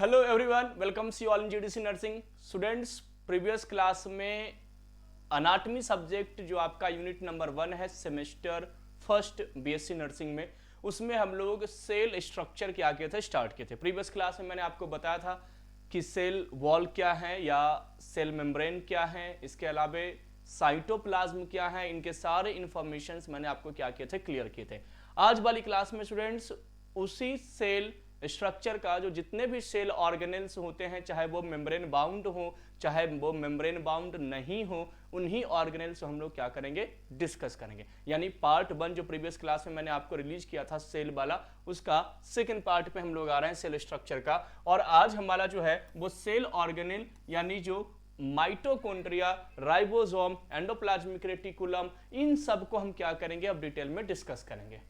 Hello everyone, welcome see all in GDC nursing students. Previous class में anatomy subject जो आपका unit number 1 है semester first BSc nursing में, उसमें हम लोग सेल स्ट्रक्चर क्या किए थे, स्टार्ट किए थे। प्रीवियस क्लास में मैंने आपको बताया था कि सेल वॉल क्या है या सेल मेम्ब्रेन क्या है, इसके अलावा साइटोप्लाज्म क्या है, इनके सारे इंफॉर्मेशंस मैंने आपको क्या किए थे, क्लियर किए थे। आज वाली क्लास में स्टूडेंट्स उसी सेल स्ट्रक्चर का जो जितने भी सेल ऑर्गेनेल्स होते हैं, चाहे वो मेम्ब्रेन बाउंड हो चाहे वो मेम्ब्रेन बाउंड नहीं हो, उन्हीं ऑर्गेनेल्स हम लोग क्या करेंगे, डिस्कस करेंगे। यानी पार्ट 1 जो प्रीवियस क्लास में मैंने आपको रिलीज किया था सेल वाला, उसका सेकंड पार्ट पे हम लोग आ रहे हैं सेल स्ट्रक्चर का। और आज हमारा जो है वो सेल ऑर्गेनेल यानी जो माइटोकॉन्ड्रिया, राइबोसोम, एंडोप्लाज्मिक रेटिकुलम, इन सब को हम क्या करेंगे, अब डिटेल में डिस्कस करेंगे।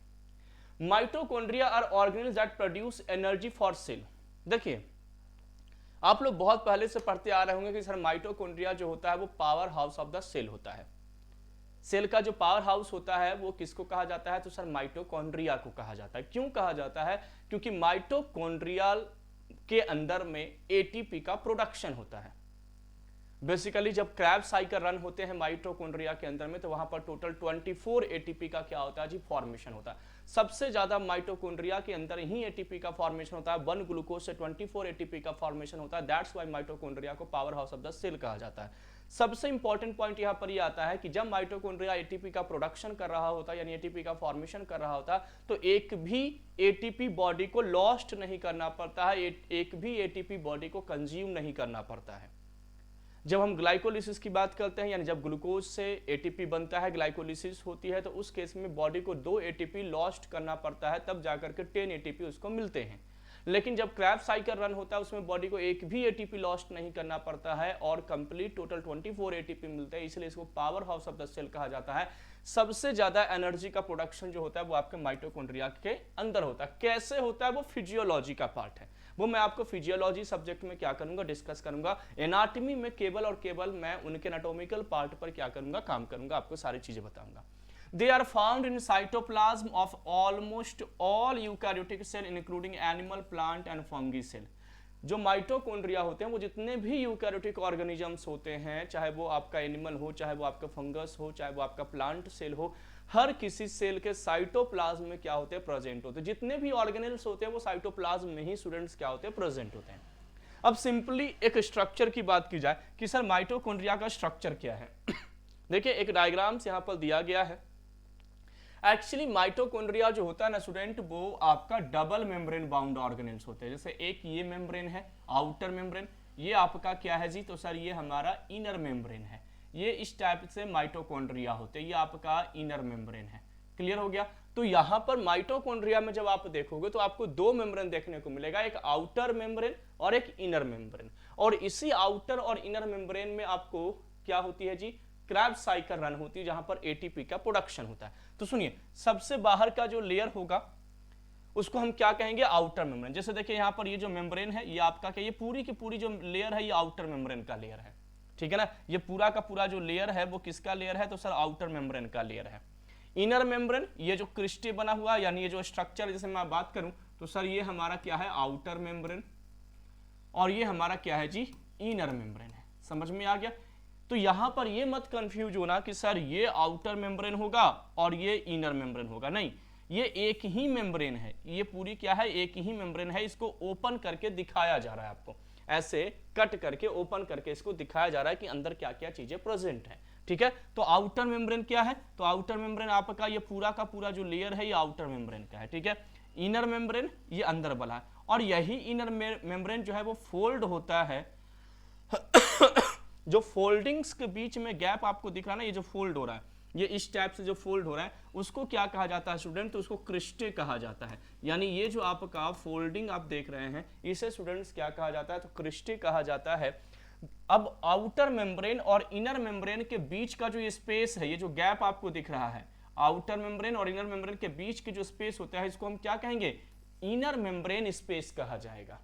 Mitochondria are organelles that produce energy for cell. देखिए, आप लोग बहुत पहले से पढ़ते आ रहे होंगे कि सर माइटोकॉन्ड्रिया जो होता है वो power house of the cell होता है। सेल का जो पावर हाउस होता है वो किसको कहा जाता है, तो सर माइटोकॉन्ड्रिया को कहा जाता है। क्यों कहा जाता है? क्योंकि माइटोकॉन्ड्रिया के अंदर में एटीपी का प्रोडक्शन होता है। बेसिकली जब क्रैब साइकिल रन होते हैं माइटोकॉन्ड्रिया के अंदर में, तो वहां पर टोटल 24 एटीपी का क्या होता है जी, फॉर्मेशन होता है। सबसे ज्यादा माइटोकॉन्ड्रिया के अंदर ही एटीपी का फॉर्मेशन होता है। 1 ग्लूकोज से 24 एटीपी का फॉर्मेशन होता है। दैट्स व्हाई माइटोकॉन्ड्रिया को power house of the cell कहा जाता है। सबसे इंपॉर्टेंट पॉइंट यहां पर यह आता है कि जब माइटोकॉन्ड्रिया एटीपी का प्रोडक्शन कर रहा होता है, यानी एटीपी का फॉर्मेशन कर रहा होता है, तो एक भी एटीपी बॉडी को लॉस्ट नहीं करना पड़ता है, एक भी एटीपी बॉडी को कंज्यूम नहीं करना पड़ता है। जब हम ग्लाइकोलिसिस की बात करते हैं, यानी जब ग्लूकोज से एटीपी बनता है, ग्लाइकोलिसिस होती है, तो उस केस में बॉडी को 2 एटीपी लॉस्ट करना पड़ता है, तब जाकर के 10 एटीपी उसको मिलते हैं। लेकिन जब क्रैब साइकिल रन होता है उसमें बॉडी को एक भी एटीपी लॉस्ट नहीं करना पड़ता है और कंप्लीट टोटल 24 एटीपी मिलते हैं, इसलिए इसको power house of the cell कहा जाता है। सबसे ज्यादा एनर्जी का प्रोडक्शन जो होता है वो आपके माइटोकॉन्ड्रिया के अंदर होता है। कैसे होता है वो फिजियोलॉजी का पार्ट है, वो मैं आपको फिजियोलॉजी सब्जेक्ट में क्या करूंगा, डिस्कस करूंगा। एनाटॉमी में केवल और केवल मैं उनके एनाटॉमिकल पार्ट पर क्या करूंगा, काम करूंगा, आपको सारी चीजें बताऊंगा। They are found in cytoplasm of almost all eukaryotic cell including animal, plant and fungi cell। जो माइटोकॉन्ड्रिया होते हैं वो जितने भी यूकैरियोटिक ऑर्गेनिजम्स होते हैं, चाहे वो आपका एनिमल हो, चाहे वो आपका फंगस हो, चाहे वो आपका प्लांट सेल हो, हर किसी सेल के साइटोप्लाज्म में क्या होते हैं, प्रेजेंट होते हैं। जितने भी ऑर्गेनेल्स होते हैं वो साइटोप्लाज्म में ही स्टूडेंट्स क्या होते हैं, प्रेजेंट होते हैं। अब सिंपली एक स्ट्रक्चर की बात की जाए कि सर माइटोकॉन्ड्रिया का स्ट्रक्चर क्या है। देखिए, एक डायग्राम्स यहाँ पर दिया गया है। एक्चुअली माइटोकॉन्ड्रिया जो होता है ना स्टूडेंट, वो आपका डबल मेम्ब्रेन बाउंड ऑर्गेनेल्स होते हैं। जैसे एक ये मेम्ब्रेन है, आउटर मेम्ब्रेन, ये आपका क्या है जी, तो सर ये हमारा इनर मेम्ब्रेन है। ये इस टाइप से माइटोकॉन्ड्रिया होते हैं, ये आपका इनर मेम्ब्रेन है। क्लियर हो गया? तो यहां पर माइटोकॉन्ड्रिया में जब आप देखोगे तो आपको 2 मेम्ब्रेन देखने को मिलेगा, एक आउटर मेम्ब्रेन और एक इनर मेम्ब्रेन। और इसी आउटर और इनर मेम्ब्रेन में आपको क्या होती है जी, क्रैब साइकिल रन होती है, जहां पर एटीपी का प्रोडक्शन होता है। तो सुनिए, सबसे बाहर का जो लेयर होगा उसको हम क्या कहेंगे, आउटर मेम्ब्रेन। जैसे देखिए यहाँ पर ये जो मेम्ब्रेन है, ये आपका क्या, ये पूरी की पूरी जो लेयर है ये आउटर मेम्ब्रेन का लेयर है, ठीक है ना। ये पूरा का पूरा जो लेयर है वो किसका लेयर है, तो सर आउटर मेम्ब्रेन का लेयर है। इनर मेम्ब्रेन, ये जो क्रिस्टे बना हुआ, यानी ये जो स्ट्रक्चर, जैसे मैं बात करूं तो सर ये हमारा क्या है, आउटर मेम्ब्रेन, और ये हमारा क्या है जी, इनर मेम्ब्रेन है। समझ में आ गया? तो यहां पर ये मत कंफ्यूज होना कि सर ये आउटर मेम्ब्रेन होगा और ये इनर मेम्ब्रेन होगा, नहीं, ये एक ही मेम्ब्रेन है। ये पूरी क्या है, एक ही मेम्ब्रेन है। इसको ओपन करके दिखाया जा रहा है आपको, ऐसे कट करके ओपन करके इसको दिखाया जा रहा है कि अंदर क्या क्या चीजें प्रेजेंट है, ठीक है। तो आउटर मेम्ब्रेन क्या है, तो आउटर मेम्ब्रेन आपका ये पूरा का पूरा जो लेयर है ये आउटर मेम्ब्रेन का है, ठीक है। इनर मेम्ब्रेन ये अंदर वाला है, और यही इनर मेम्ब्रेन जो है वो फोल्ड होता है। जो फोल्डिंग्स के बीच में गैप आपको दिख रहा है ना, ये जो फोल्ड हो रहा है, ये इस टाइप से जो फोल्ड हो रहा है, उसको क्या कहा जाता है स्टूडेंट, तो उसको क्रिस्टे कहा जाता है। यानी ये जो आपका फोल्डिंग आप देख रहे हैं, इसे स्टूडेंट्स क्या कहा जाता है, तो क्रिस्टे कहा जाता है। अब आउटर मेम्ब्रेन और इनर मेम्ब्रेन के बीच का जो ये स्पेस है, ये जो गैप आपको दिख रहा है, आउटर मेम्ब्रेन और इनर मेम्ब्रेन के बीच की जो स्पेस होता है, इसको हम क्या कहेंगे, इनर मेम्ब्रेन स्पेस कहा जाएगा।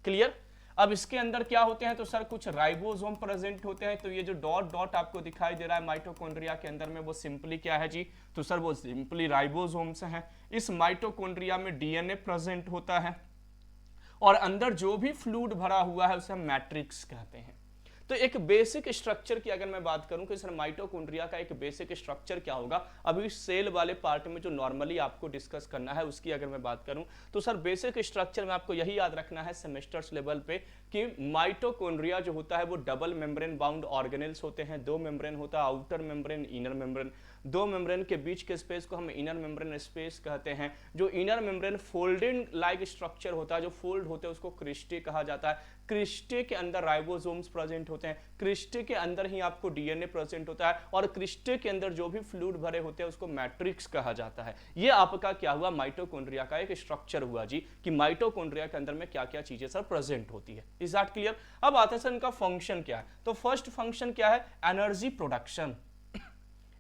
क्लियर? अब इसके अंदर क्या होते हैं, तो सर कुछ राइबोसोम प्रेजेंट होते हैं। तो ये जो डॉट डॉट आपको दिखाई दे रहा है माइटोकॉन्ड्रिया के अंदर में, वो सिंपली क्या है जी, तो सर वो सिंपली राइबोसोम्स हैं। इस माइटोकॉन्ड्रिया में डीएनए प्रेजेंट होता है, और अंदर जो भी फ्लूइड भरा हुआ है उसे हम मैट्रिक्स कहते हैं। तो एक बेसिक स्ट्रक्चर की अगर मैं बात करूं कि सर माइटोकॉन्ड्रिया का एक बेसिक स्ट्रक्चर क्या होगा, अभी सेल वाले पार्ट में जो नॉर्मली आपको डिस्कस करना है उसकी अगर मैं बात करूं तो सर बेसिक स्ट्रक्चर में आपको यही याद रखना है सेमेस्टर्स लेवल पे कि माइटोकॉन्ड्रिया जो होता है वो डबल मेम्ब्रेन बाउंड ऑर्गेनेल्स होते हैं। दो मेम्ब्रेन होता है, आउटर मेम्ब्रेन, इनर मेम्ब्रेन। दो मेम्ब्रेन के बीच के स्पेस को हम इनर मेम्ब्रेन स्पेस कहते हैं। जो inner membrane folding like structure होता है, जो फोल्ड होते हैं उसको क्रिस्टे कहा जाता है। क्रिस्टे के अंदर राइबोसोम्स प्रेजेंट होते हैं, क्रिस्टे के अंदर ही आपको डीएनए प्रेजेंट होता है और क्रिस्टे के अंदर जो भी फ्लूइड भरे होते हैं उसको मैट्रिक्स कहा जाता है। ये आपका क्या हुआ, माइटोकॉन्ड्रिया का एक स्ट्रक्चर हुआ जी, कि माइटोकॉन्ड्रिया के अंदर में क्या क्या चीजें सर प्रेजेंट होती है। Is that clear? अब आते हैं सर इनका फंक्शन क्या है। तो फर्स्ट फंक्शन क्या है, एनर्जी प्रोडक्शन,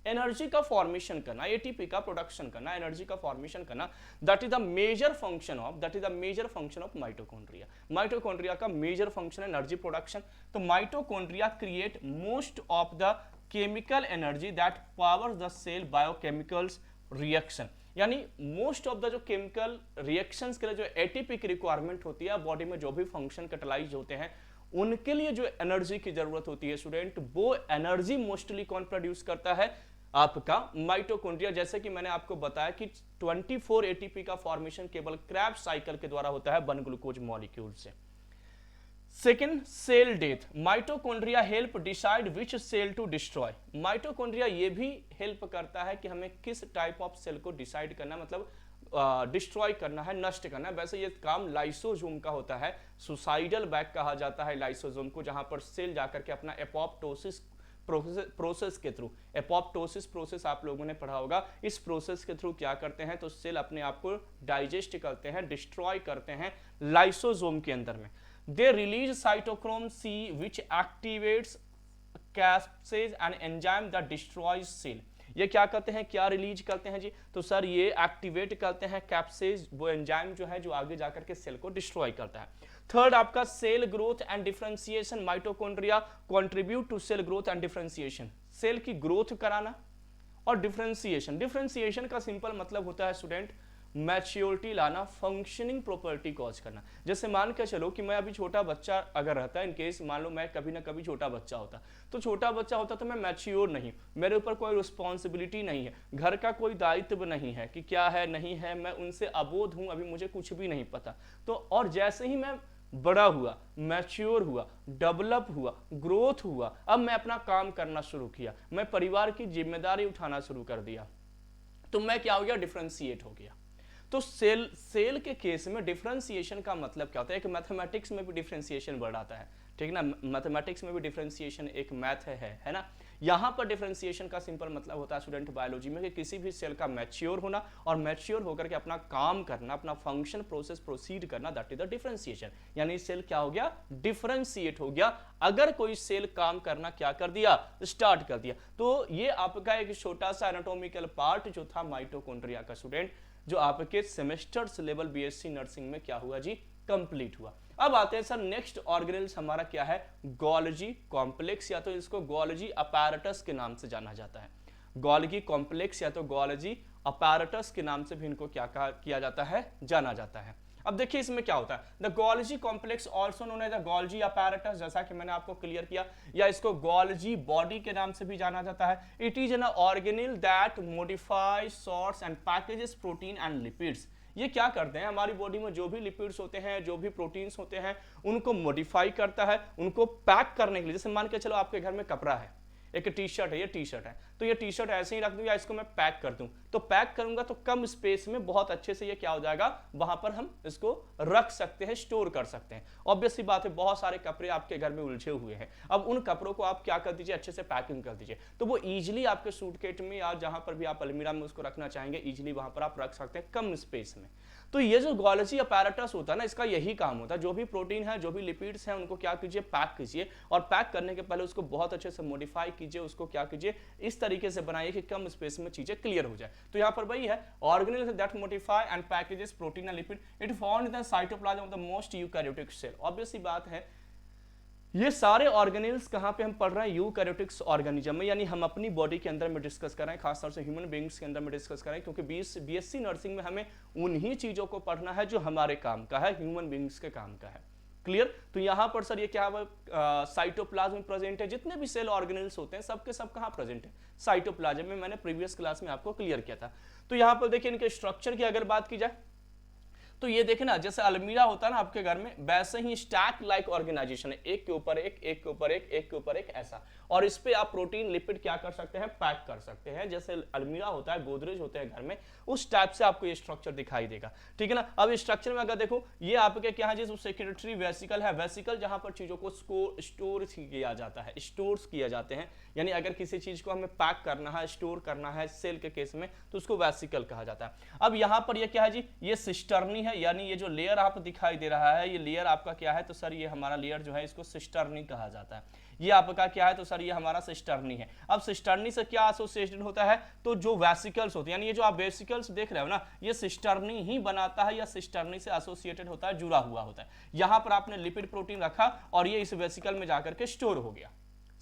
एनर्जी का फॉर्मेशन करना, एटीपी का प्रोडक्शन करना, एनर्जी का फॉर्मेशन करना। That is the major function of mitochondria. Mitochondria का मेजर फंक्शन है एनर्जी प्रोडक्शन। तो mitochondria create most of the chemical energy that powers the cell biochemicals reaction, यानी मोस्ट ऑफ द जो chemical reactions के लिए जो ATP की requirement होती है बॉडी में, जो भी फंक्शन कैटालाइज होते हैं उनके लिए जो एनर्जी की जरूरत होती है स्टूडेंट, वो एनर्जी मोस्टली कौन प्रोड्यूस करता है, आपका माइटोकॉन्ड्रिया। जैसे कि मैंने आपको बताया कि 24 एटीपी का फॉर्मेशन केवल क्रेब्स साइकिल के द्वारा होता है 1 ग्लूकोज मॉलिक्यूल से। Second, cell death. Mitochondria help decide which cell to destroy. Mitochondria ये भी हेल्प करता है कि हमें किस टाइप ऑफ सेल को डिसाइड करना, मतलब डिस्ट्रॉय करना है, नष्ट करना है। वैसे ये काम लाइसोसोम का होता है, सुसाइडल बैग कहा जाता है लाइसोसोम को, जहां पर सेल जाकर के अपना एपोप्टोसिस प्रोसेस के थ्रू, एपोप्टोसिस प्रोसेस आप लोगों ने पढ़ा होगा, इस प्रोसेस के थ्रू क्या करते हैं, तो सेल अपने आप को डाइजेस्ट करते हैं, डिस्ट्रॉय करते हैं लाइसोसोम के अंदर में। They release cytochrome C which activates caspase and enzyme that destroys cell. ये क्या करते हैं, क्या रिलीज करते हैं जी, तो सर ये एक्टिवेट करते हैं कैप्सेज, वो एंजाइम जो है जो आगे जाकर के सेल को डिस्ट्रॉय करता है। थर्ड आपका cell growth and differentiation. Mitochondria contribute to cell growth and differentiation, cell की ग्रोथ कराना और डिफरेंशिएशन। डिफरेंशिएशन का सिंपल मतलब होता है स्टूडेंट मैच्योरिटी लाना, फंक्शनिंग प्रॉपर्टी कॉज करना। जैसे मान के चलो कि मैं अभी छोटा बच्चा अगर रहता है, इन केस मान लो मैं कभी ना कभी छोटा बच्चा होता, तो छोटा बच्चा होता तो मैं मैच्योर नहीं, मेरे ऊपर कोई रिस्पॉन्सिबिलिटी नहीं है, घर का कोई दायित्व नहीं है कि क्या है नहीं है, मैं उनसे अबोध हूं, अभी मुझे कुछ भी नहीं पता। तो और जैसे ही मैं बड़ा हुआ, मैच्योर हुआ, डेवलप हुआ, ग्रोथ हुआ, अब मैं अपना काम करना शुरू किया, मैं परिवार की जिम्मेदारी उठाना शुरू कर दिया, तो मैं क्या हो गया, डिफरेंशिएट हो गया। तो सेल के केस में डिफरेंशिएशन का मतलब क्या होता है, एक मैथमेटिक्स में भी डिफरेंशिएशन वर्ड आता है, ठीक ना, मैथमेटिक्स में भी डिफरेंशिएशन एक मैथ है ना। यहां पर डिफरेंशिएशन का सिंपल मतलब होता है स्टूडेंट बायोलॉजी में कि किसी भी सेल का मैच्योर होना और मैच्योर होकर के अपना काम करना, अपना फंक्शन प्रोसेस प्रोसीड करना, दैट इज द डिफरेंशिएशन। यानी सेल क्या हो गया, डिफरेंशिएट हो गया, अगर कोई सेल काम करना क्या कर दिया, स्टार्ट कर दिया। तो ये आपका एक छोटा सा एनाटॉमिकल पार्ट जो था माइटोकॉन्ड्रिया का स्टूडेंट, जो आपके सेमेस्टर्स लेवल बीएससी नर्सिंग में क्या हुआ जी, कंप्लीट हुआ। अब आते हैं सर नेक्स्ट ऑर्गेनेल्स हमारा क्या है, गोल्गी कॉम्प्लेक्स, या तो इसको गोल्गी अपैरेटस के नाम से जाना जाता है। गोल्गी कॉम्प्लेक्स या तो गोल्गी अपैरेटस के नाम से भी इनको क्या किया जाता है, जाना जाता है। अब देखिए इसमें क्या होता है, the Golgi complex also known as the Golgi apparatus, जैसा कि मैंने आपको क्लियर किया, या इसको गोल्गी बॉडी के नाम से भी जाना जाता है। It is an organelle that modifies, sorts and packages protein and lipids. ये क्या करते हैं, हमारी बॉडी में जो भी लिपिड्स होते हैं, जो भी प्रोटीन्स होते हैं, उनको मॉडिफाई करता है, उनको पैक करने के लिए। जैसे मान के चलो आपके घर में कपड़ा है, एक टी शर्ट है, ये टी शर्ट है, तो ये टी शर्ट ऐसे ही रख दूं या इसको मैं पैक कर दूं, तो पैक करूंगा तो कम स्पेस में बहुत अच्छे से ये क्या हो जाएगा, वहां पर हम इसको रख सकते हैं, स्टोर कर सकते हैं। ऑब्वियस सी बात है, बहुत सारे कपड़े आपके घर में उलझे हुए हैं, अब उन कपड़ों को आप क्या कर दीजिए, अच्छे से पैकिंग कर दीजिए, तो वो इजीली आपके सूटकेस में या जहां पर भी आप अलमीरा में उसको रखना चाहेंगे, इजीली वहां पर आप रख सकते हैं कम स्पेस में। तो ये जो गोल्गी अपैरेटस होता है ना, इसका यही काम होता है, जो भी प्रोटीन है, जो भी लिपिड्स हैं, उनको क्या कीजिए, पैक कीजिए, और पैक करने के पहले उसको बहुत अच्छे से मॉडिफाई कीजिए, उसको क्या कीजिए, इस तरीके से बनाइए कि कम स्पेस में चीजें क्लियर हो जाए। तो यहाँ पर वही है, organelle that modify and packages protein and lipid, it found in the cytoplasm of the most eukaryotic cell. Obvious सी बात है, ये सारे ऑर्गेनिल्स कहाँ पे हम पढ़ रहे हैं, यूकैरियोटिक्स ऑर्गेनिज्म में, यानी हम अपनी बॉडी के अंदर में डिस्कस कर रहे हैं, खासतौर से ह्यूमन बीइंग्स के अंदर में डिस्कस कर रहे हैं, क्योंकि बीएससी नर्सिंग में हमें उन्हीं चीजों को पढ़ना है जो हमारे काम का है, ह्यूमन बीइंग्स के काम का है। क्लियर? तो यहां पर सर ये क्या है, साइटोप्लाज्म प्रेजेंट है, जितने भी सेल ऑर्गेनिल्स होते हैं सबके सब कहां प्रेजेंट है, साइटोप्लाज्म में। मैंने प्रीवियस क्लास में आपको क्लियर किया था। तो यहां पर देखिए इनके स्ट्रक्चर की अगर बात की जाए तो ये देखे ना, जैसे अलमीरा होता है ना आपके घर में, वैसे ही स्टैक लाइक ऑर्गेनाइजेशन है, एक के ऊपर एक, एक के ऊपर एक, एक के ऊपर एक, ऐसा। और इस पे आप प्रोटीन लिपिड क्या कर सकते हैं, पैक कर सकते हैं। जैसे अलमीरा होता है, गोदरेज होते हैं घर में, उस टाइप से आपको ये स्ट्रक्चर दिखाई देगा, ठीक है ना। अब स्ट्रक्चर में अगर देखो, ये आपके क्या है, जिस सेक्रेटरी वेसिकल है, वेसिकल जहां पर चीजों को स्टोर किया जाता है, स्टोर्स किए जाते हैं, यानी अगर किसी चीज को हमें पैक करना है, स्टोर करना है सेल के केस में, तो उसको वेसिकल कहा जाता है। अब यहां पर ये क्या है जी, ये सिस्टर्नी है, यानी ये जो लेयर आप दिखाई दे रहा है, ये लेयर आपका क्या है, तो सर ये हमारा लेयर जो है इसको सिस्टर्नी कहा जाता है। ये आपका क्या है, तो सर ये हमारा सिस्टर्नी है। अब सिस्टर्नी से क्या एसोसिएटेड होता है, तो जो वेसिकल्स होते हैं, यानी ये जो आप वेसिकल्स देख रहे हो ना, ये सिस्टर्नी ही बनाता है या सिस्टर्नी से एसोसिएटेड होता है, जुड़ा हुआ होता है। यहां पर आपने लिपिड प्रोटीन रखा और ये इस वेसिकल में जाकर के स्टोर हो गया।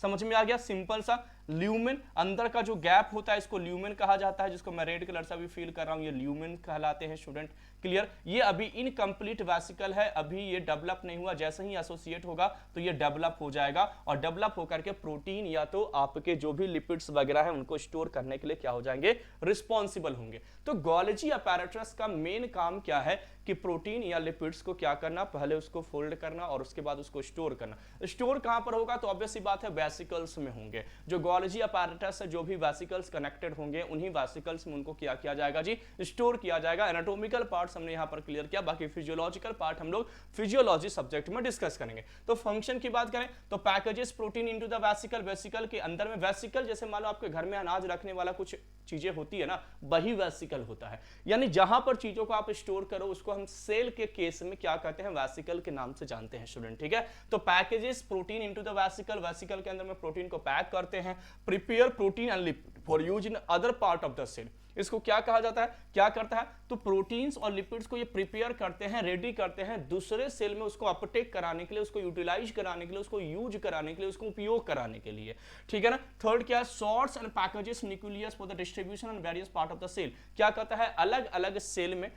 समझ में आ गया, सिंपल सा। ल्यूमेन, अंदर का जो गैप होता है इसको ल्यूमेन कहा जाता है, जिसको मैं रेड कलर से भी फील कर रहा हूं, ये ल्यूमेन कहलाते हैं स्टूडेंट। क्लियर? ये अभी इनकम्प्लीट वेसिकल है, अभी ये डेवलप नहीं हुआ, जैसे ही एसोसिएट होगा तो ये डेवलप हो जाएगा, और डेवलप होकर के प्रोटीन या तो आपके जो भी लिपिड्स वगैरह है उनको स्टोर करने के लिए क्या हो जाएंगे, रिस्पॉन्सिबल होंगे। तो गोल्जी अपैरेटस का मेन काम क्या है कि प्रोटीन या लिपिड्स को क्या करना, पहले उसको फोल्ड करना और उसके बाद उसको स्टोर करना। स्टोर कहां पर होगा, तो ऑब्वियस सी बात है वेसिकल्स में होंगे। जो गोल्जी अपैरेटस से जो भी वेसिकल्स कनेक्टेड होंगे, उन्हीं वेसिकल्स में उनको क्या किया जाएगा जी, स्टोर किया जाएगा। एनाटॉमिकल पार्ट्स हमने यहां पर क्लियर किया, बाकी फिजियोलॉजिकल पार्ट हम लोग फिजियोलॉजी सब्जेक्ट में डिस्कस करेंगे। तो फंक्शन की बात करें तो packages protein into the vesicle, vesicle के अंदर में, वेसिकल जैसे मान लो आपके घर में अनाज रखने वाला कुछ चीजें होती है ना, वही वेसिकल होता है। यानी जहां पर चीजों को आप स्टोर करो उसको हम सेल के केस में क्या कहते हैं, वेसिकल के नाम से जानते हैं स्टूडेंट, ठीक है। तो packages protein into the vesicle, vesicle के अंदर में प्रोटीन को पैक करते हैं। Prepare protein and lipid for use in other part of the cell, इसको क्या कहा जाता है, क्या करता है, तो प्रोटीन्स और लिपिड्स को ये प्रिपेयर करते हैं, रेडी करते हैं दूसरे सेल में उसको अपटेक कराने के लिए, उसको यूटिलाइज कराने के लिए, उसको यूज कराने के लिए, उसको उपयोग कराने के लिए, ठीक है ना। थर्ड क्या है, sorts and packages nucleus for the distribution and various part of the cell, क्या कहता है, अलग अलग सेल में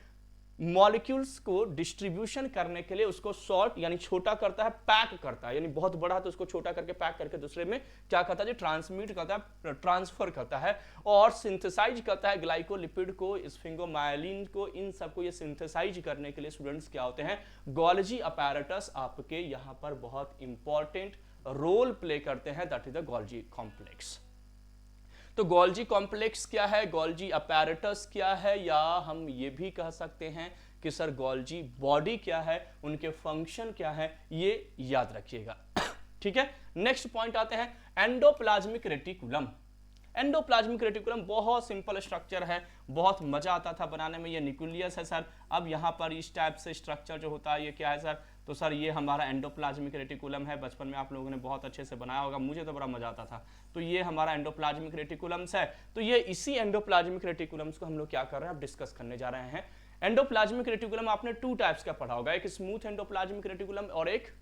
मॉलिक्यूल्स को डिस्ट्रीब्यूशन करने के लिए उसको सॉर्ट यानी छोटा करता है, पैक करता है, यानी बहुत बड़ा है तो उसको छोटा करके पैक करके दूसरे में क्या करता है, ट्रांसमिट करता है, ट्रांसफर करता है, और सिंथेसाइज करता है ग्लाइकोलिपिड को, स्फिंगोमाइलिन को, इन सबको ये सिंथेसाइज करने के लिए स्टूडेंट्स क्या होते हैं, गोल्जी अपैरेटस आपके यहां पर बहुत इंपॉर्टेंट रोल प्ले करते हैं, that is the Golgi complex. तो गोल्जी कॉम्प्लेक्स क्या है, गोल्जी अपैरेटस क्या है, या हम ये भी कह सकते हैं कि सर गोल्जी बॉडी क्या है, उनके फंक्शन क्या है, ये याद रखिएगा, ठीक है। नेक्स्ट पॉइंट आते हैं, एंडोप्लाज्मिक रेटिकुलम। एंडोप्लाज्मिक रेटिकुलम बहुत सिंपल स्ट्रक्चर है, बहुत मजा आता था बनाने में, ये न्यूक्लियस है सर। अब यहाँ पर इस टाइप से स्ट्रक्चर जो होता है ये क्या है सर, तो सर ये हमारा एंडोप्लाज्मिक रेटिकुलम है। बचपन में आप लोगों ने बहुत अच्छे से बनाया होगा, मुझे तो बड़ा मजा आता था। तो ये हमारा एंडोप्लाज्मिक रेटिकुलम्स है। तो ये इसी एंडोप्लाज्मिक रेटिकुलम्स को हम लोग क्या कर रहे हैं, अब डिस्कस करने जा रहे हैं। एंडोप्लाज्मिक रेटिकुलम आपने टू टाइप्स का पढ़ा होगा, एक स्मूथ एंडोप्लाज्मिक रेटिकुलम और एक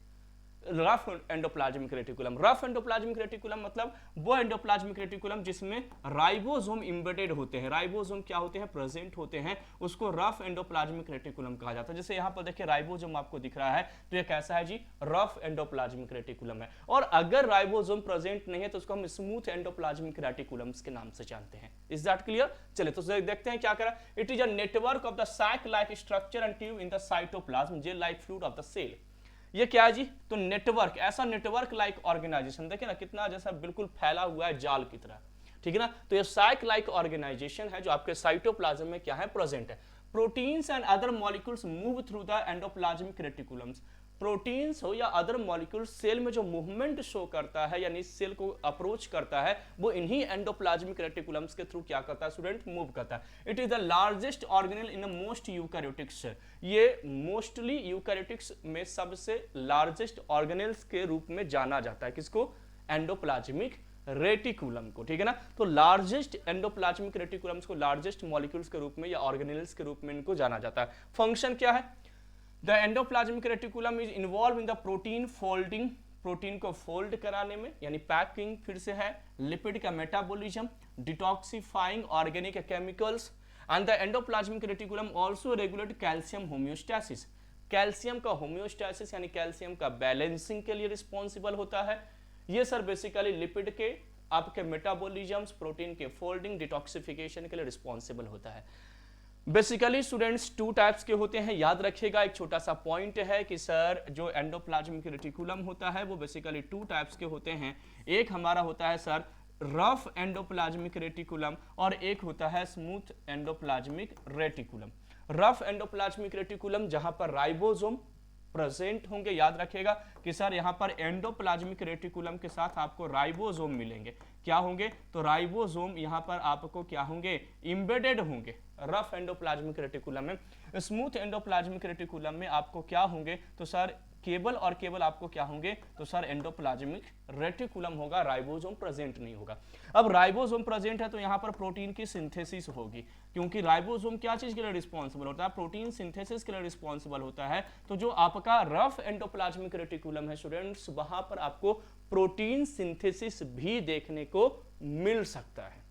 rough endoplasmic reticulum. Rough endoplasmic reticulum मतलब वो एंडोप्लाज्मिक रेटिकुलम जिसमें राइबोसोम एम्बेडेड होते हैं, राइबोसोम क्या होते हैं, प्रेजेंट होते हैं, उसको रफ एंडोप्लाज्मिक रेटिकुलम कहा जाता है। जैसे यहाँ पर देखिए राइबोसोम आपको दिख रहा है, तो ये कैसा है जी, रफ एंडोप्लाज्मिक रेटिकुलम है। और अगर राइबोसोम प्रेजेंट नहीं है तो उसको हम स्मूथ एंडोप्लाज्मिक रेटिकुलम्स के नाम से जानते हैं। Is that clear? चलिए तो देखते हैं क्या करा। It is a network of the sac like structure and tube in the cytoplasm, gel like fluid of the cell. ये क्या है जी, तो नेटवर्क, ऐसा नेटवर्क लाइक ऑर्गेनाइजेशन, देखिए ना कितना जैसा बिल्कुल फैला हुआ है जाल की तरह, ठीक है ना। तो ये साइक लाइक ऑर्गेनाइजेशन है जो आपके साइटोप्लाज्म में क्या है, प्रेजेंट है। Proteins and other molecules move through the endoplasmic reticulums. Proteins हो या अदर मॉलिक्यूल सेल में जो मूवमेंट शो करता है, यानी सेल को अप्रोच करता है, वो इन्हीं एंडोप्लाज्मिक रेटिकुलम्स के थ्रू क्या करता है स्टूडेंट, मूव करता है। It is the largest organelle in most eukaryotics. ये मोस्टली यूकैरियोटिक्स में सबसे लार्जेस्ट ऑर्गेनेल्स के रूप में जाना जाता है, किसको, एंडोप्लाज्मिक रेटिकुलम को, ठीक है ना। तो लार्जेस्ट एंडोप्लाज्मिक रेटिकुलम्स को लार्जेस्ट मॉलिक्यूल्स के रूप में या ऑर्गेनेल्स के रूप में इनको जाना जाता है। फंक्शन क्या है, The endoplasmic reticulum is involved in the protein folding protein को फोल्ड कराने में यानी पैकिंग, फिर से है लिपिड का metabolism, detoxifying organic chemicals, and the endoplasmic reticulum also regulate calcium homeostasis. Calcium का होम्योस्टैसिस यानी कैल्शियम का बैलेंसिंग के लिए रिस्पॉन्सिबल होता है। ये सर बेसिकली लिपिड के आपके मेटाबॉलिज्म्स, प्रोटीन के फोल्डिंग, डिटॉक्सिफिकेशन के लिए रिस्पॉन्सिबल होता है। बेसिकली स्टूडेंट्स टू टाइप्स के होते हैं, याद रखिएगा। एक छोटा सा पॉइंट है कि सर जो एंडोप्लाज्मिक रेटिकुलम होता है वो बेसिकली टू टाइप्स के होते हैं। एक हमारा होता है सर रफ एंडोप्लाज्मिक रेटिकुलम और एक होता है smooth endoplasmic reticulum. Rough endoplasmic reticulum जहां पर राइबोसोम प्रेजेंट होंगे, याद रखिएगा कि सर यहां पर एंडोप्लाज्मिक रेटिकुलम के साथ आपको राइबोसोम मिलेंगे। क्या होंगे? तो राइबोसोम यहां पर आपको क्या होंगे? एम्बेडेड होंगे रफ एंडोप्लाज्मिक रेटिकुलम में। स्मूथ एंडोप्लाज्मिक रेटिकुलम में आपको क्या होंगे? तो सर केवल और केवल आपको क्या होंगे? तो सर एंडोप्लाज्मिक रेटिकुलम होगा, राइबोसोम प्रेजेंट नहीं होगा। अब राइबोसोम प्रेजेंट है तो यहां पर प्रोटीन की सिंथेसिस होगी, क्योंकि राइबोसोम क्या चीज के लिए रिस्पॉन्सिबल होता है? प्रोटीन सिंथेसिस के लिए रिस्पॉन्सिबल होता है। तो जो आपका रफ एंडोप्लाज्मिक रेटिकुलम है स्टूडेंट्स, वहां पर आपको प्रोटीन सिंथेसिस भी देखने को मिल सकता है।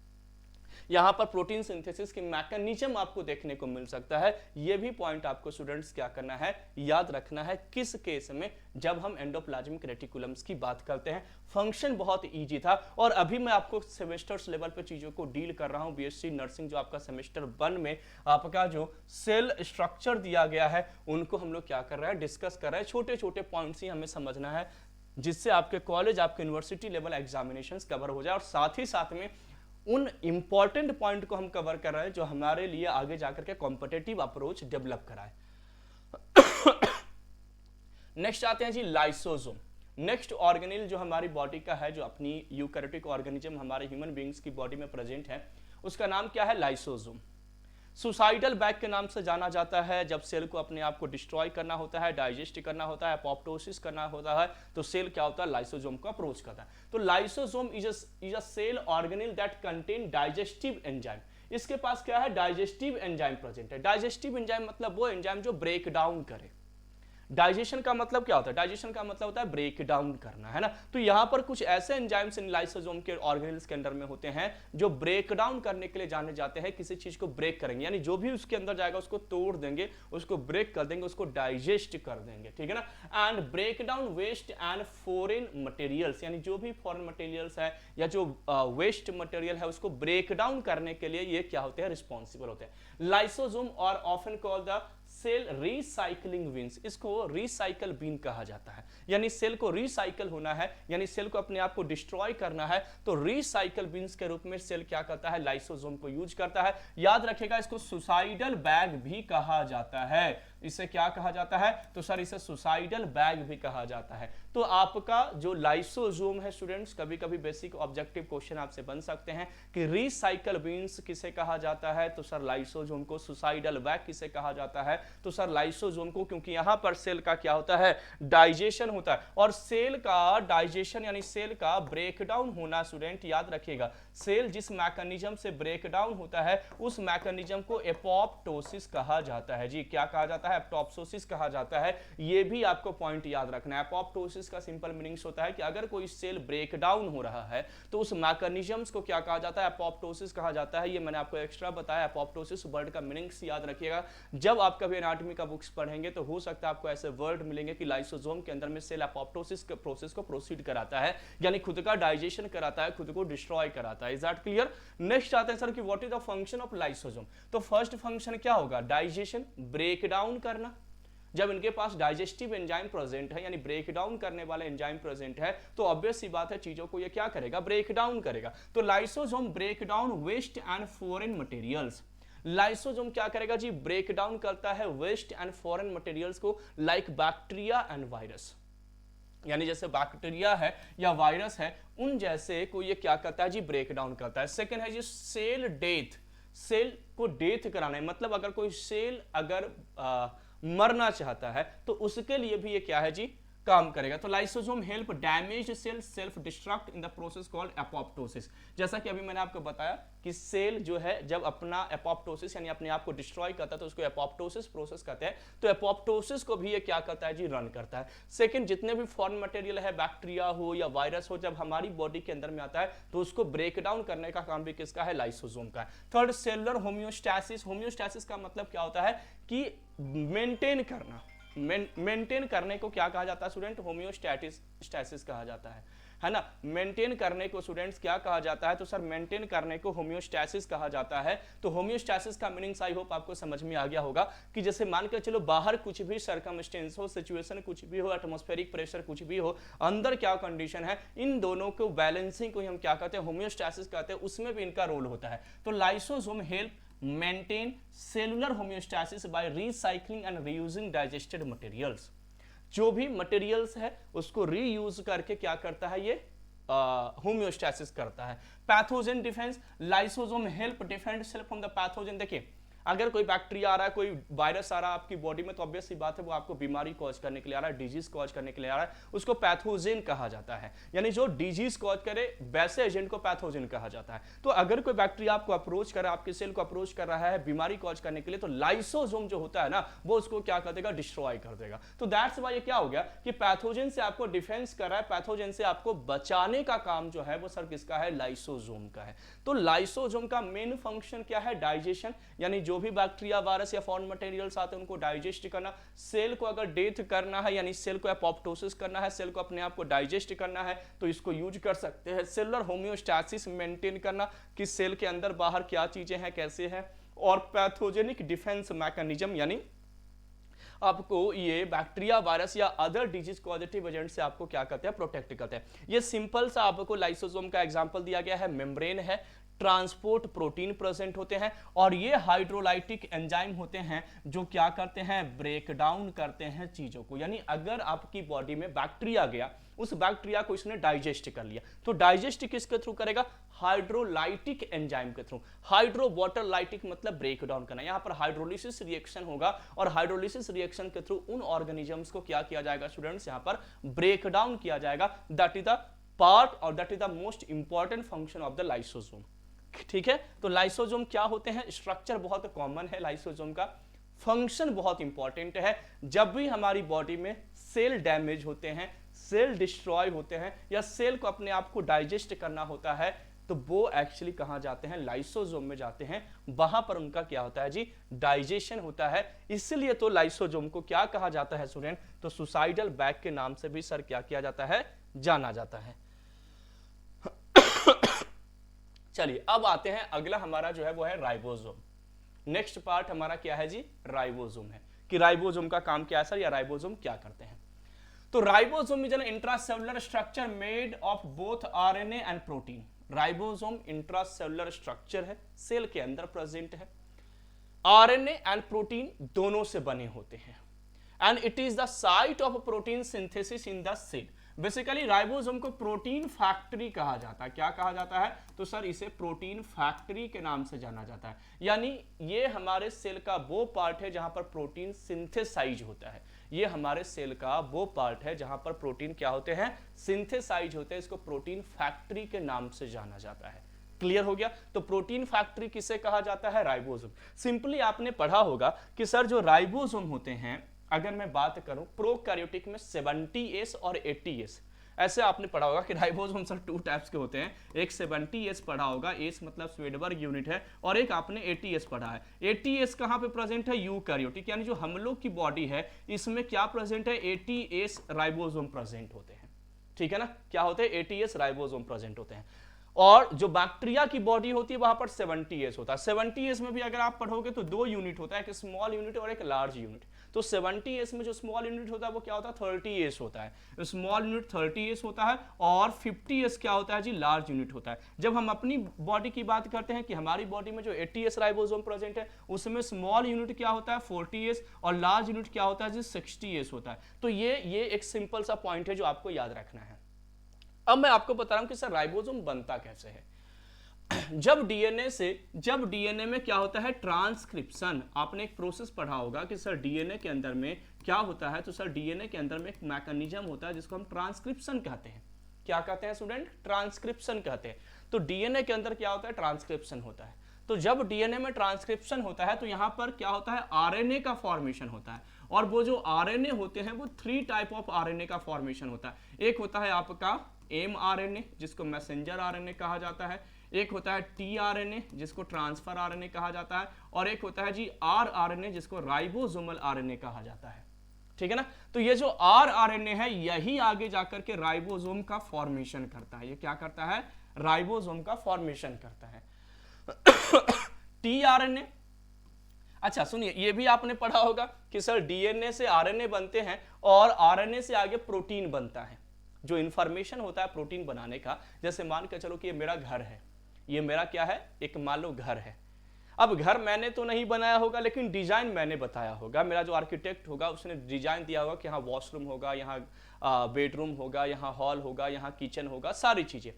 यहां पर प्रोटीन सिंथेसिस की मैकेनिज्म आपको देखने को मिल सकता है। यह भी पॉइंट आपको स्टूडेंट्स क्या करना है? याद रखना है। किस केस में? जब हम एंडोप्लाज्मिक रेटिकुलम्स की बात करते हैं। फंक्शन बहुत इजी था और अभी मैं आपको सेमेस्टर्स लेवल पे चीजों को डील कर रहा हूं। बीएससी नर्सिंग जो आपका सेमेस्टर 1 में आपका जो सेल स्ट्रक्चर दिया गया है उनको हम लोग क्या कर रहे हैं? डिस्कस कर रहे हैं। छोटे छोटे पॉइंट्स ही हमें समझना है जिससे आपके कॉलेज, आपके यूनिवर्सिटी लेवल एग्जामिनेशंस कवर हो जाए और साथ में उन इंपॉर्टेंट पॉइंट को हम कवर कर रहे हैं जो हमारे लिए आगे जाकर के कॉम्पिटिटिव अप्रोच डेवलप कराए। नेक्स्ट आते हैं जी लाइसोसोम। नेक्स्ट ऑर्गेनेल जो हमारी बॉडी का है, जो अपनी यूकैरियोटिक ऑर्गेनिज्म हमारे ह्यूमन बीइंग्स की बॉडी में प्रेजेंट है, उसका नाम क्या है? लाइसोसोम। सुसाइडल बैग के नाम से जाना जाता है। जब सेल को अपने आप को डिस्ट्रॉय करना होता है, डाइजेस्ट करना होता है, अपॉप्टोसिस करना होता है, तो सेल क्या होता है? लाइसोसोम को अप्रोच करता है। तो lysosome is a cell organelle that contain digestive enzyme. इसके पास क्या है? डाइजेस्टिव एंजाइम प्रेजेंट है। डाइजेस्टिव एंजाइम मतलब वो एंजाइम जो ब्रेक डाउन करे। डाइजेशन का मतलब क्या होता है? डाइजेशन का मतलब होता है ब्रेक डाउन करना, है ना। तो यहां पर कुछ ऐसे एंजाइम्स इन लाइसोसोम के ऑर्गेनेल्स के अंदर में होते हैं जो ब्रेक डाउन करने के लिए जाने जाते हैं। किसी चीज को ब्रेक करेंगे, यानी जो भी उसके अंदर जाएगा उसको तोड़ देंगे, उसको ब्रेक कर देंगे, उसको डाइजेस्ट कर देंगे, ठीक है ना। And break down waste and foreign materials, यानी जो भी फॉरेन मटेरियल्स है या जो वेस्ट मटेरियल है उसको ब्रेक डाउन करने के लिए ये क्या होते हैं? रिस्पॉन्सिबल होते हैं। लाइसोसोम और often called the cell recycling bins. इसको रिसाइकल बीन कहा जाता है, यानी सेल को रिसाइकल होना है, यानी सेल को अपने आप को डिस्ट्रॉय करना है, तो रिसाइकल बीन्स के रूप में सेल क्या करता है? लाइसोसोम को यूज करता है। याद रखिएगा इसको सुसाइडल बैग भी कहा जाता है। इसे क्या कहा जाता है? तो सर इसे सुसाइडल बैग भी कहा जाता है। तो आपका जो लाइसोसोम है स्टूडेंट्स, कभी कभी बेसिक ऑब्जेक्टिव क्वेश्चन आपसे बन सकते हैं कि रिसाइकल बीन्स किसे कहा जाता है? तो सर लाइसोसोम को। सुसाइडल बैग किसे कहा जाता है? तो सर लाइसोसोम को, क्योंकि यहां पर सेल का क्या होता है? डाइजेशन होता है। और सेल का डाइजेशन यानी सेल का ब्रेकडाउन होना स्टूडेंट याद रखिएगा, सेल जिस मैकेनिज्म से ब्रेकडाउन होता है उस मैकेनिज्म को एपोप्टोसिस कहा जाता है। जी क्या कहा जाता है? एपोप्टोसिस कहा जाता है। यह भी आपको पॉइंट याद रखना है। एपोप्टोसिस का सिंपल मीनिंग्स होता है कि अगर कोई सेल ब्रेकडाउन हो रहा है तो उस मैकेनिज्म्स को क्या कहा जाता है? एपोप्टोसिस कहा जाता है। ये मैंने आपको एक्स्ट्रा बताया। एपोप्टोसिस वर्ड का मीनिंग्स याद रखिएगा। जब आप कभी एनाटॉमी का बुक्स पढ़ेंगे तो हो सकता है आपको ऐसे वर्ड मिलेंगे कि लाइसोसोम के अंदर में सेल एपोप्टोसिस के प्रोसेस को प्रोसीड कराता है, यानी खुद का डाइजेशन कराता है, खुद को डिस्ट्रॉय कराता है। Is that clear? नेक्स्ट आते हैं सर कि what is the function of lysosome. तो फर्स्ट फंक्शन क्या होगा? डाइजेशन, ब्रेक डाउन करना। जब इनके पास डाइजेस्टिव एंजाइम प्रेजेंट है, यानी ब्रेक डाउन करने वाला एंजाइम प्रेजेंट है, तो ऑब्वियस सी बात है चीजों को ये क्या करेगा? ब्रेक डाउन करेगा। तो lysosome break down waste and foreign materials. Lysosome क्या करेगा जी? ब्रेक डाउन करता है वेस्ट एंड फॉरेन मटेरियल्स को, लाइक बैक्टीरिया एंड वायरस। यानी जैसे बैक्टीरिया है या वायरस है उन जैसे को ये क्या करता है जी? ब्रेक डाउन करता है। सेकंड है जी सेल डेथ। सेल को डेथ कराना है, मतलब अगर कोई सेल अगर मरना चाहता है तो उसके लिए भी ये क्या है जी? काम करेगा। तो lysosome help damaged cell self destruct in the process called apoptosis. जैसा कि अभी मैंने आपको बताया कि सेल जो है जब अपना एपोप्टोसिस यानी अपने आप को डिस्ट्रॉय करता है तो उसको एपोप्टोसिस प्रोसेस कहते हैं। तो एपोप्टोसिस को भी ये क्या करता है जी, रन करता है। सेकंड, जितने भी फॉरेन मटेरियल है, बैक्टीरिया हो या वायरस हो, जब हमारी बॉडी के अंदर में आता है तो उसको ब्रेक डाउन करने का काम भी किसका है, लाइसोसोम का है। Third, cellular homeostasis. होम्योस्टैसिस का मतलब क्या होता है कि मेंटेन करना, मेंटेन करने को क्या कहा जाता है स्टूडेंट, होम्योस्टैसिस कहा जाता है ना। मेंटेन करने को स्टूडेंट्स क्या कहा जाता है, तो सर मेंटेन करने को होम्योस्टैसिस कहा जाता है। तो होम्योस्टैसिस का मीनिंग्स आई होप आपको समझ में आ गया होगा कि जैसे मान के चलो बाहर कुछ भी सर्कमस्टेंस हो, सिचुएशन कुछ भी हो, एटमॉस्फेरिक प्रेशर कुछ भी हो, अंदर क्या कंडीशन है, इन दोनों को बैलेंसिंग को हम क्या कहते हैं, होम्योस्टैसिस कहते हैं। उसमें भी इनका रोल होता है। तो lysosome help maintain cellular homeostasis by recycling and reusing digested materials। जो भी मटेरियल्स है उसको रीयूज करके क्या करता है, ये होम्योस्टैसिस करता है। Pathogen defence, lysosome help defend self from the pathogen. देखिए अगर कोई बैक्टीरिया आ रहा है, कोई वायरस आ रहा है आपकी बॉडी में, तो ऑब्वियस सी बात है वो आपको बीमारी कॉज करने के लिए आ रहा है, डिजीज कॉज करने के लिए आ रहा है, उसको पैथोजन कहा जाता है। यानी जो डिजीज कॉज करे वैसे एजेंट को पैथोजन कहा जाता है। तो अगर कोई बैक्टीरिया आपको अप्रोच कर रहा है, आपके सेल को अप्रोच कर रहा है बीमारी कॉज करने के लिए, तो लाइसोसोम जो होता है ना वो उसको क्या कर देगा, डिस्ट्रॉय कर देगा। तो दैट्स व्हाई ये क्या हो गया कि पैथोजन से आपको डिफेंस कर रहा है, पैथोजन से आपको बचाने का काम जो है वो सर किसका है, लाइसोसोम का है। तो लाइसोसोम का मेन फंक्शन क्या है, डाइजेशन, यानी जो भी बैक्टीरिया वायरस या फॉरेन मटेरियल्स आते हैं उनको डाइजेस्ट करना। सेल को अगर डेथ करना है यानी सेल को एपोप्टोसिस करना है, सेल को अपने आप को डाइजेस्ट करना है तो इसको यूज कर सकते हैं। सेलुलर होम्योस्टैसिस मेंटेन करना कि सेल के अंदर बाहर क्या चीजें हैं, कैसे हैं। और पैथोजेनिक डिफेंस मैकेनिज्म, यानी आपको ये बैक्टीरिया वायरस या अदर डिजीज पॉजिटिव एजेंट से आपको क्या करते हैं, प्रोटेक्ट करते हैं। ये सिंपल सा आपको लाइसोसोम का एग्जांपल दिया गया है। मेम्ब्रेन है, ट्रांसपोर्ट प्रोटीन प्रेजेंट होते हैं और ये हाइड्रोलाइटिक एंजाइम होते हैं जो क्या करते हैं, ब्रेक डाउन करते हैं चीजों को। यानी अगर आपकी बॉडी में बैक्टीरिया गया, उस बैक्टीरिया को इसने डाइजेस्ट कर लिया, तो डाइजेस्ट किसके थ्रू करेगा, हाइड्रोलाइटिक एंजाइम के थ्रू। हाइड्रो वाटर लाइटिक मतलब ब्रेक डाउन करना। यहां पर हाइड्रोलिसिस रिएक्शन होगा और हाइड्रोलिसिस रिएक्शन के थ्रू उन ऑर्गेनिजम्स को क्या किया जाएगा स्टूडेंट्स, यहां पर ब्रेक डाउन किया जाएगा। दैट इज द पार्ट और that is the most important function of the lysosome. ठीक है, तो लाइसोसोम क्या होते हैं, स्ट्रक्चर बहुत कॉमन है लाइसोसोम का, फंक्शन बहुत इंपॉर्टेंट है। जब भी हमारी बॉडी में सेल डैमेज होते हैं, सेल डिस्ट्रॉय होते हैं या सेल को अपने आप को डाइजेस्ट करना होता है, तो वो एक्चुअली कहां जाते हैं, लाइसोसोम में जाते हैं। वहां पर उनका क्या होता है जी, डाइजेशन होता है। इसलिए तो लाइसोसोम को क्या कहा जाता है स्टूडेंट, तो सुसाइडल बैग के नाम से भी सर क्या किया जाता है, जाना जाता है। चलिए अब आते हैं, अगला हमारा जो है वो है राइबोसोम। नेक्स्ट पार्ट हमारा क्या है जी, राइबोसोम है कि राइबोसोम का काम क्या है सर, या राइबोसोम क्या करते हैं। तो ribosome is an intracellular structure made of both RNA and protein. Ribosome intracellular structure है, सेल के अंदर प्रेजेंट है, आरएनए एंड प्रोटीन दोनों से बने होते हैं। And it is the site of protein synthesis in the cell. Basically ribosome को प्रोटीन फैक्ट्री कहा जाता है। क्या कहा जाता है, तो सर इसे प्रोटीन फैक्ट्री के नाम से जाना जाता है। यानी ये हमारे सेल का वो पार्ट है जहां पर प्रोटीन सिंथेसाइज होता है। ये हमारे सेल का वो पार्ट है जहां पर प्रोटीन क्या होते हैं, सिंथेसाइज होते हैं। इसको प्रोटीन फैक्ट्री के नाम से जाना जाता है। क्लियर हो गया। तो प्रोटीन फैक्ट्री किसे कहा जाता है, राइबोसोम। सिंपली आपने पढ़ा होगा कि सर जो राइबोसोम होते हैं, अगर मैं बात करूं प्रोकैरियोटिक में 70S और 80S, ऐसे आपने पढ़ा होगा कि राइबोसोम सर 2 टाइप्स के होते हैं। एक 70S पढ़ा होगा, एस मतलब स्वेडबर्ग यूनिट है, और एक आपने 80S पढ़ा है। 80S कहां पे प्रेजेंट है, यूकैरियोटिक, यानी जो हम लोग की बॉडी है इसमें क्या प्रेजेंट है, 80S राइबोसोम प्रेजेंट होते हैं। ठीक है ना, क्या होते हैं, 80S राइबोसोम प्रेजेंट होते हैं। और जो बैक्टीरिया की बॉडी होती है वहां पर 70S होता है। 70S में भी अगर आप पढ़ोगे तो 2 यूनिट होता है, एक स्मॉल यूनिट और एक लार्ज यूनिट। तो 70S में जो स्मॉल यूनिट होता है वो क्या होता है, 30S होता है। स्मॉल यूनिट 30S होता है और 50S क्या होता है जी, लार्ज यूनिट होता है। जब हम अपनी बॉडी की बात करते हैं कि हमारी बॉडी में जो 80S राइबोसोम प्रेजेंट है उसमें स्मॉल यूनिट क्या होता है, 40S, और लार्ज यूनिट क्या होता है जी, 60S होता है। तो ये एक सिंपल सा पॉइंट है जो आपको याद रखना है। अब मैं आपको बता रहा हूं कि सर राइबोसोम बनता कैसे है। जब डीएनए में क्या होता है, ट्रांसक्रिप्शन। आपने एक प्रोसेस पढ़ा होगा कि सर डीएनए के अंदर में क्या होता है, तो सर डीएनए के अंदर में एक मैकेनिज्म होता है जिसको हम ट्रांसक्रिप्शन कहते हैं। क्या कहते हैं स्टूडेंट? ट्रांसक्रिप्शन कहते हैं। तो डीएनए के अंदर क्या होता है? ट्रांसक्रिप्शन होता है। तो जब डीएनए में ट्रांसक्रिप्शन होता है तो यहां पर क्या होता है? आरएनए का फॉर्मेशन होता है। और वो जो आरएनए होते हैं वो 3 टाइप ऑफ आरएनए का फॉर्मेशन होता है। एक होता है आपका एमआरएनए जिसको मैसेंजर आरएनए कहा जाता है, एक होता है टीआरएनए जिसको ट्रांसफर आरएनए कहा जाता है, और एक होता है जी आरआरएनए जिसको राइबोसोमल आरएनए कहा जाता है। ठीक है ना? तो ये जो आरआरएनए है यही आगे जाकर के राइबोसोम का फॉर्मेशन करता है। ये क्या करता है? राइबोसोम का फॉर्मेशन करता है। टीआरएनए, अच्छा सुनिए, ये भी आपने पढ़ा होगा कि सर डीएनए से आरएनए बनते हैं और आरएनए से आगे प्रोटीन बनता है। जो इंफॉर्मेशन होता है प्रोटीन बनाने का, जैसे मान के चलो कि ये मेरा घर है, ये मेरा क्या है? एक मान लो घर है। अब घर मैंने तो नहीं बनाया होगा लेकिन डिजाइन मैंने बताया होगा। मेरा जो आर्किटेक्ट होगा उसने डिजाइन दिया होगा कि यहाँ वॉशरूम होगा, यहाँ बेडरूम होगा, यहाँ हॉल होगा, यहाँ किचन होगा, सारी चीजें।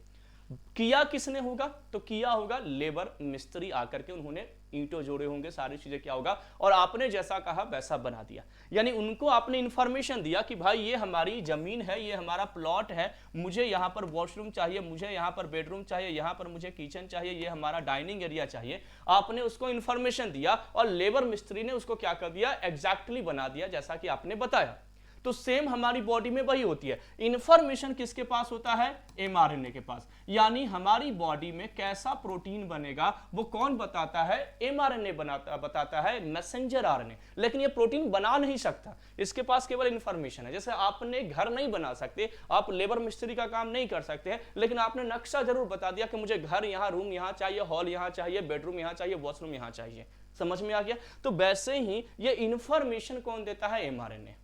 किया किसने होगा? तो किया होगा लेबर मिस्त्री आकर के, उन्होंने ईंटों जोड़े होंगे, सारी चीजें क्या होगा, और आपने जैसा कहा वैसा बना दिया। यानी उनको आपने इंफॉर्मेशन दिया कि भाई ये हमारी जमीन है, ये हमारा प्लॉट है, मुझे यहाँ पर वॉशरूम चाहिए, मुझे यहाँ पर बेडरूम चाहिए, यहाँ पर मुझे किचन चाहिए, ये हमारा डाइनिंग एरिया चाहिए। आपने उसको इंफॉर्मेशन दिया और लेबर मिस्त्री ने उसको क्या कर दिया? एग्जैक्टली बना दिया जैसा कि आपने बताया। तो सेम हमारी बॉडी में वही होती है। इंफॉर्मेशन किसके पास होता है? एमआरएनए के पास। यानी हमारी बॉडी में कैसा प्रोटीन बनेगा वो कौन बताता है? एमआरएनए बताता है, मैसेंजर आरएनए। लेकिन ये प्रोटीन बना नहीं सकता, इसके पास केवल इंफॉर्मेशन है। जैसे आपने घर नहीं बना सकते, आप लेबर मिस्त्री का काम नहीं कर सकते हैं, लेकिन आपने नक्शा जरूर बता दिया कि मुझे घर यहाँ, रूम यहाँ चाहिए, हॉल यहाँ चाहिए, बेडरूम यहाँ चाहिए, वॉशरूम यहाँ चाहिए। समझ में आ गया? तो वैसे ही ये इंफॉर्मेशन कौन देता है? एमआरएनए।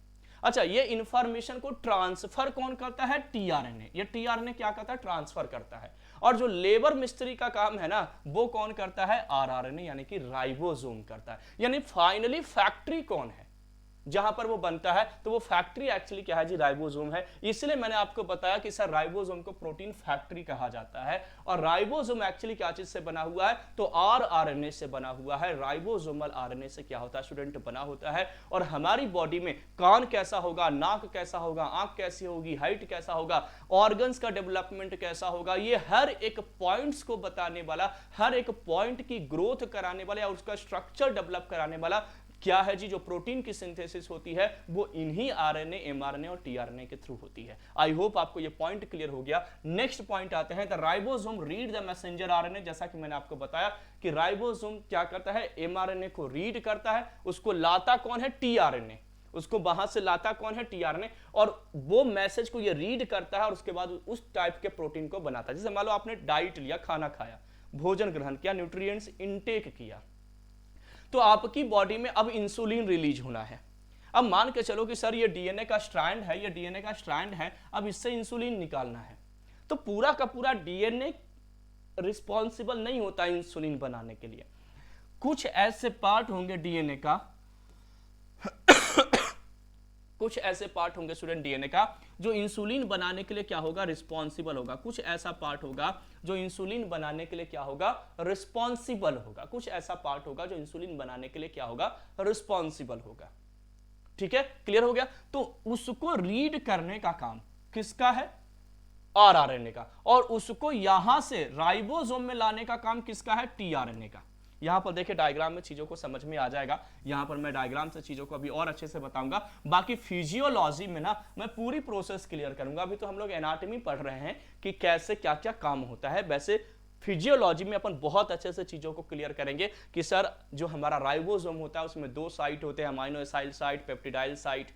अच्छा, ये इंफॉर्मेशन को ट्रांसफर कौन करता है? टीआरएनए। ये टीआरएनए क्या करता है? ट्रांसफर करता है। और जो लेबर मिस्त्री का काम है ना, वो कौन करता है? आरआरएनए यानी कि राइबोसोम करता है। यानी फाइनली फैक्ट्री कौन है जहां पर वो बनता है? तो वो फैक्ट्री एक्चुअली क्या है जी? राइबोसोम है। इसलिए मैंने आपको बताया कि सर राइबोसोम को प्रोटीन फैक्ट्री कहा जाता है। और राइबोसोम एक्चुअली क्या चीज से बना हुआ है? तो आरआरएनए से बना हुआ है। राइबोसोमल आरएनए से क्या होता है स्टूडेंट? बना होता है। और हमारी बॉडी में कान कैसा होगा, नाक कैसा होगा, आंख कैसी होगी, हाइट कैसा होगा, ऑर्गन्स का डेवलपमेंट कैसा होगा, ये हर एक पॉइंट्स को बताने वाला, हर एक पॉइंट की ग्रोथ कराने वाला या उसका स्ट्रक्चर डेवलप कराने वाला क्या है जी? जो प्रोटीन की सिंथेसिस होती है वो इन्हीं आरएनए, एमआरएनए और टीआरएनए के थ्रू होती है। आई होप आपको ये पॉइंट क्लियर हो गया। नेक्स्ट पॉइंट आते हैं, the ribosome read the messenger RNA. जैसा कि मैंने आपको बताया कि राइबोसोम क्या करता है? एमआरएनए को रीड करता है, उसको लाता कौन है? टीआरएनए। उसको वहां से लाता कौन है? टीआरएनए। और वो मैसेज को ये रीड करता है और उसके बाद उस टाइप के प्रोटीन को बनाता है। जैसे मान लो आपने डाइट लिया, खाना खाया, भोजन ग्रहण किया, न्यूट्रिएंट्स इनटेक किया, तो आपकी बॉडी में अब इंसुलिन रिलीज होना है। अब मान के चलो कि सर ये डीएनए का स्ट्रैंड है, ये डीएनए का स्ट्रैंड है, अब इससे इंसुलिन निकालना है। तो पूरा का पूरा डीएनए रिस्पॉन्सिबल नहीं होता इंसुलिन बनाने के लिए। कुछ ऐसे पार्ट होंगे डीएनए का कुछ ऐसे पार्ट होंगे स्टूडेंट डीएनए का जो इंसुलिन बनाने के लिए क्या होगा? रिस्पॉन्सिबल होगा। कुछ ऐसा पार्ट होगा जो इंसुलिन बनाने के लिए क्या होगा? रिस्पॉन्सिबल होगा। कुछ ऐसा पार्ट होगा जो इंसुलिन बनाने के लिए क्या होगा? रिस्पॉन्सिबल होगा। ठीक है, क्लियर हो गया? तो उसको रीड करने का काम किसका है? आरआरएनए का। और उसको यहां से राइबोसोम में लाने का काम किसका है? टीआरएनए का। यहां पर देखिए डायग्राम में चीजों को समझ में आ जाएगा। यहां पर मैं डायग्राम से चीजों को अभी और अच्छे से बताऊंगा। बाकी फिजियोलॉजी में ना मैं पूरी प्रोसेस क्लियर करूंगा। अभी तो हम लोग एनाटॉमी पढ़ रहे हैं कि कैसे क्या क्या काम होता है। वैसे फिजियोलॉजी में अपन बहुत अच्छे से चीजों को क्लियर करेंगे कि सर जो हमारा राइबोसोम होता है उसमें 2 साइट होते हैं, amino acyl site, peptidyl site,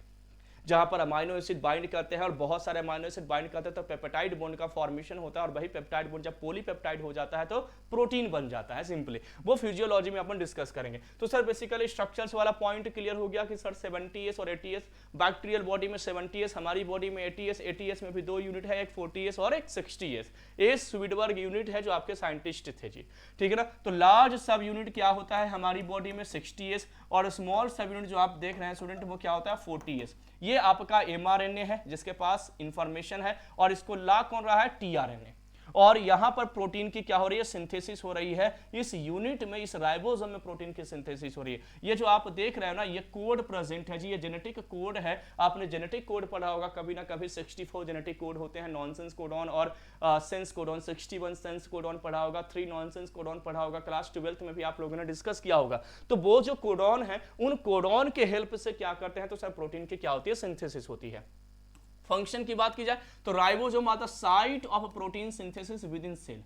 जहां पर अमाइनो एसिड बाइंड करते हैं और बहुत सारे अमाइनो एसिड बाइंड करते हैं तो पेप्टाइड बॉन्ड का फॉर्मेशन होता है। और वही पेप्टाइड बॉन्ड जब पॉलीपेप्टाइड हो जाता है तो प्रोटीन बन जाता है। सिंपली वो फिजियोलॉजी में अपन डिस्कस करेंगे। तो सर बेसिकली स्ट्रक्चर्स वाला पॉइंट क्लियर हो गया कि सर 70S और 80S, बैक्टीरियल बॉडी में 70S, हमारी बॉडी में 80S, 80S में भी 2 यूनिट है, एक 40S और एक 60S। एस स्वीडबर्ग यूनिट है जो आपके साइंटिस्ट थे जी, ठीक है ना। तो लार्ज सब यूनिट क्या होता है हमारी बॉडी में? 60S। और स्मॉल सब यूनिट जो आप देख रहे हैं स्टूडेंट वो क्या होता है? 40S। ये आपका एमआरएनए है जिसके पास इंफॉर्मेशन है और इसको ला कौन रहा है? टीआरएनए। और यहां पर प्रोटीन की क्या हो रही है, सिंथेसिस हो रही है। इस यूनिट में, इस राइबोसोम में प्रोटीन की सिंथेसिस हो रही है। ये जो आप देख रहे हो ना, ये कोड प्रेजेंट है जी, ये जेनेटिक कोड है। आपने जेनेटिक कोड पढ़ा होगा कभी ना कभी, 64 जेनेटिक कोड होते हैं, नॉनसेंस कोडॉन और सेंस कोडॉन। 61 सेंस कोडॉन पढ़ा होगा, 3 नॉनसेंस कोडॉन पढ़ा होगा, क्लास 12th में भी आप लोगों ने डिस्कस किया होगा। तो वो जो कोडॉन है, उन कोडॉन के हेल्प से क्या करते हैं, तो सर प्रोटीन की क्या होती है, सिंथेसिस होती है। फंक्शन की बात की जाए तो ribosome are the site of protein synthesis within cell.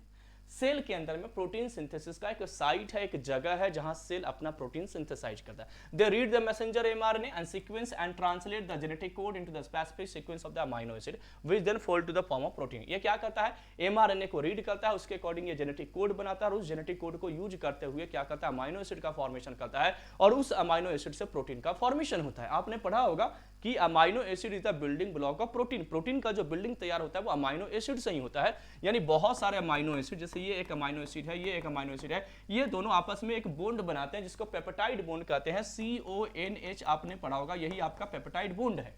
Cell के अंदर में प्रोटीन सिंथेसिस का एक साइट है, एक जगह है जहां सेल अपना प्रोटीन सिंथेसाइज करता है। They read the messenger mRNA and sequence and translate the genetic code into the specific sequence of the amino acid which then fold to the form of protein. ये क्या करता है, mRNA को read करता है, उसके अकॉर्डिंग ये genetic code बनाता है और उस जेनेटिक कोड को यूज करते हुए क्या करता है, अमीनो एसिड का फॉर्मेशन करता है और उस अमीनो एसिड से प्रोटीन का फॉर्मेशन होता है। आपने पढ़ा होगा कि amino acid is the building block of protein. Protein का जो बिल्डिंग तैयार होता है वो अमीनो एसिड से ही होता है। यानी बहुत सारे अमीनो एसिड, जैसे ये एक अमीनो एसिड है, ये एक अमीनो एसिड है, ये दोनों आपस में एक बॉन्ड बनाते हैं जिसको पेप्टाइड बॉन्ड कहते हैं। CONH आपने पढ़ा होगा, यही आपका पेप्टाइड बॉन्ड है।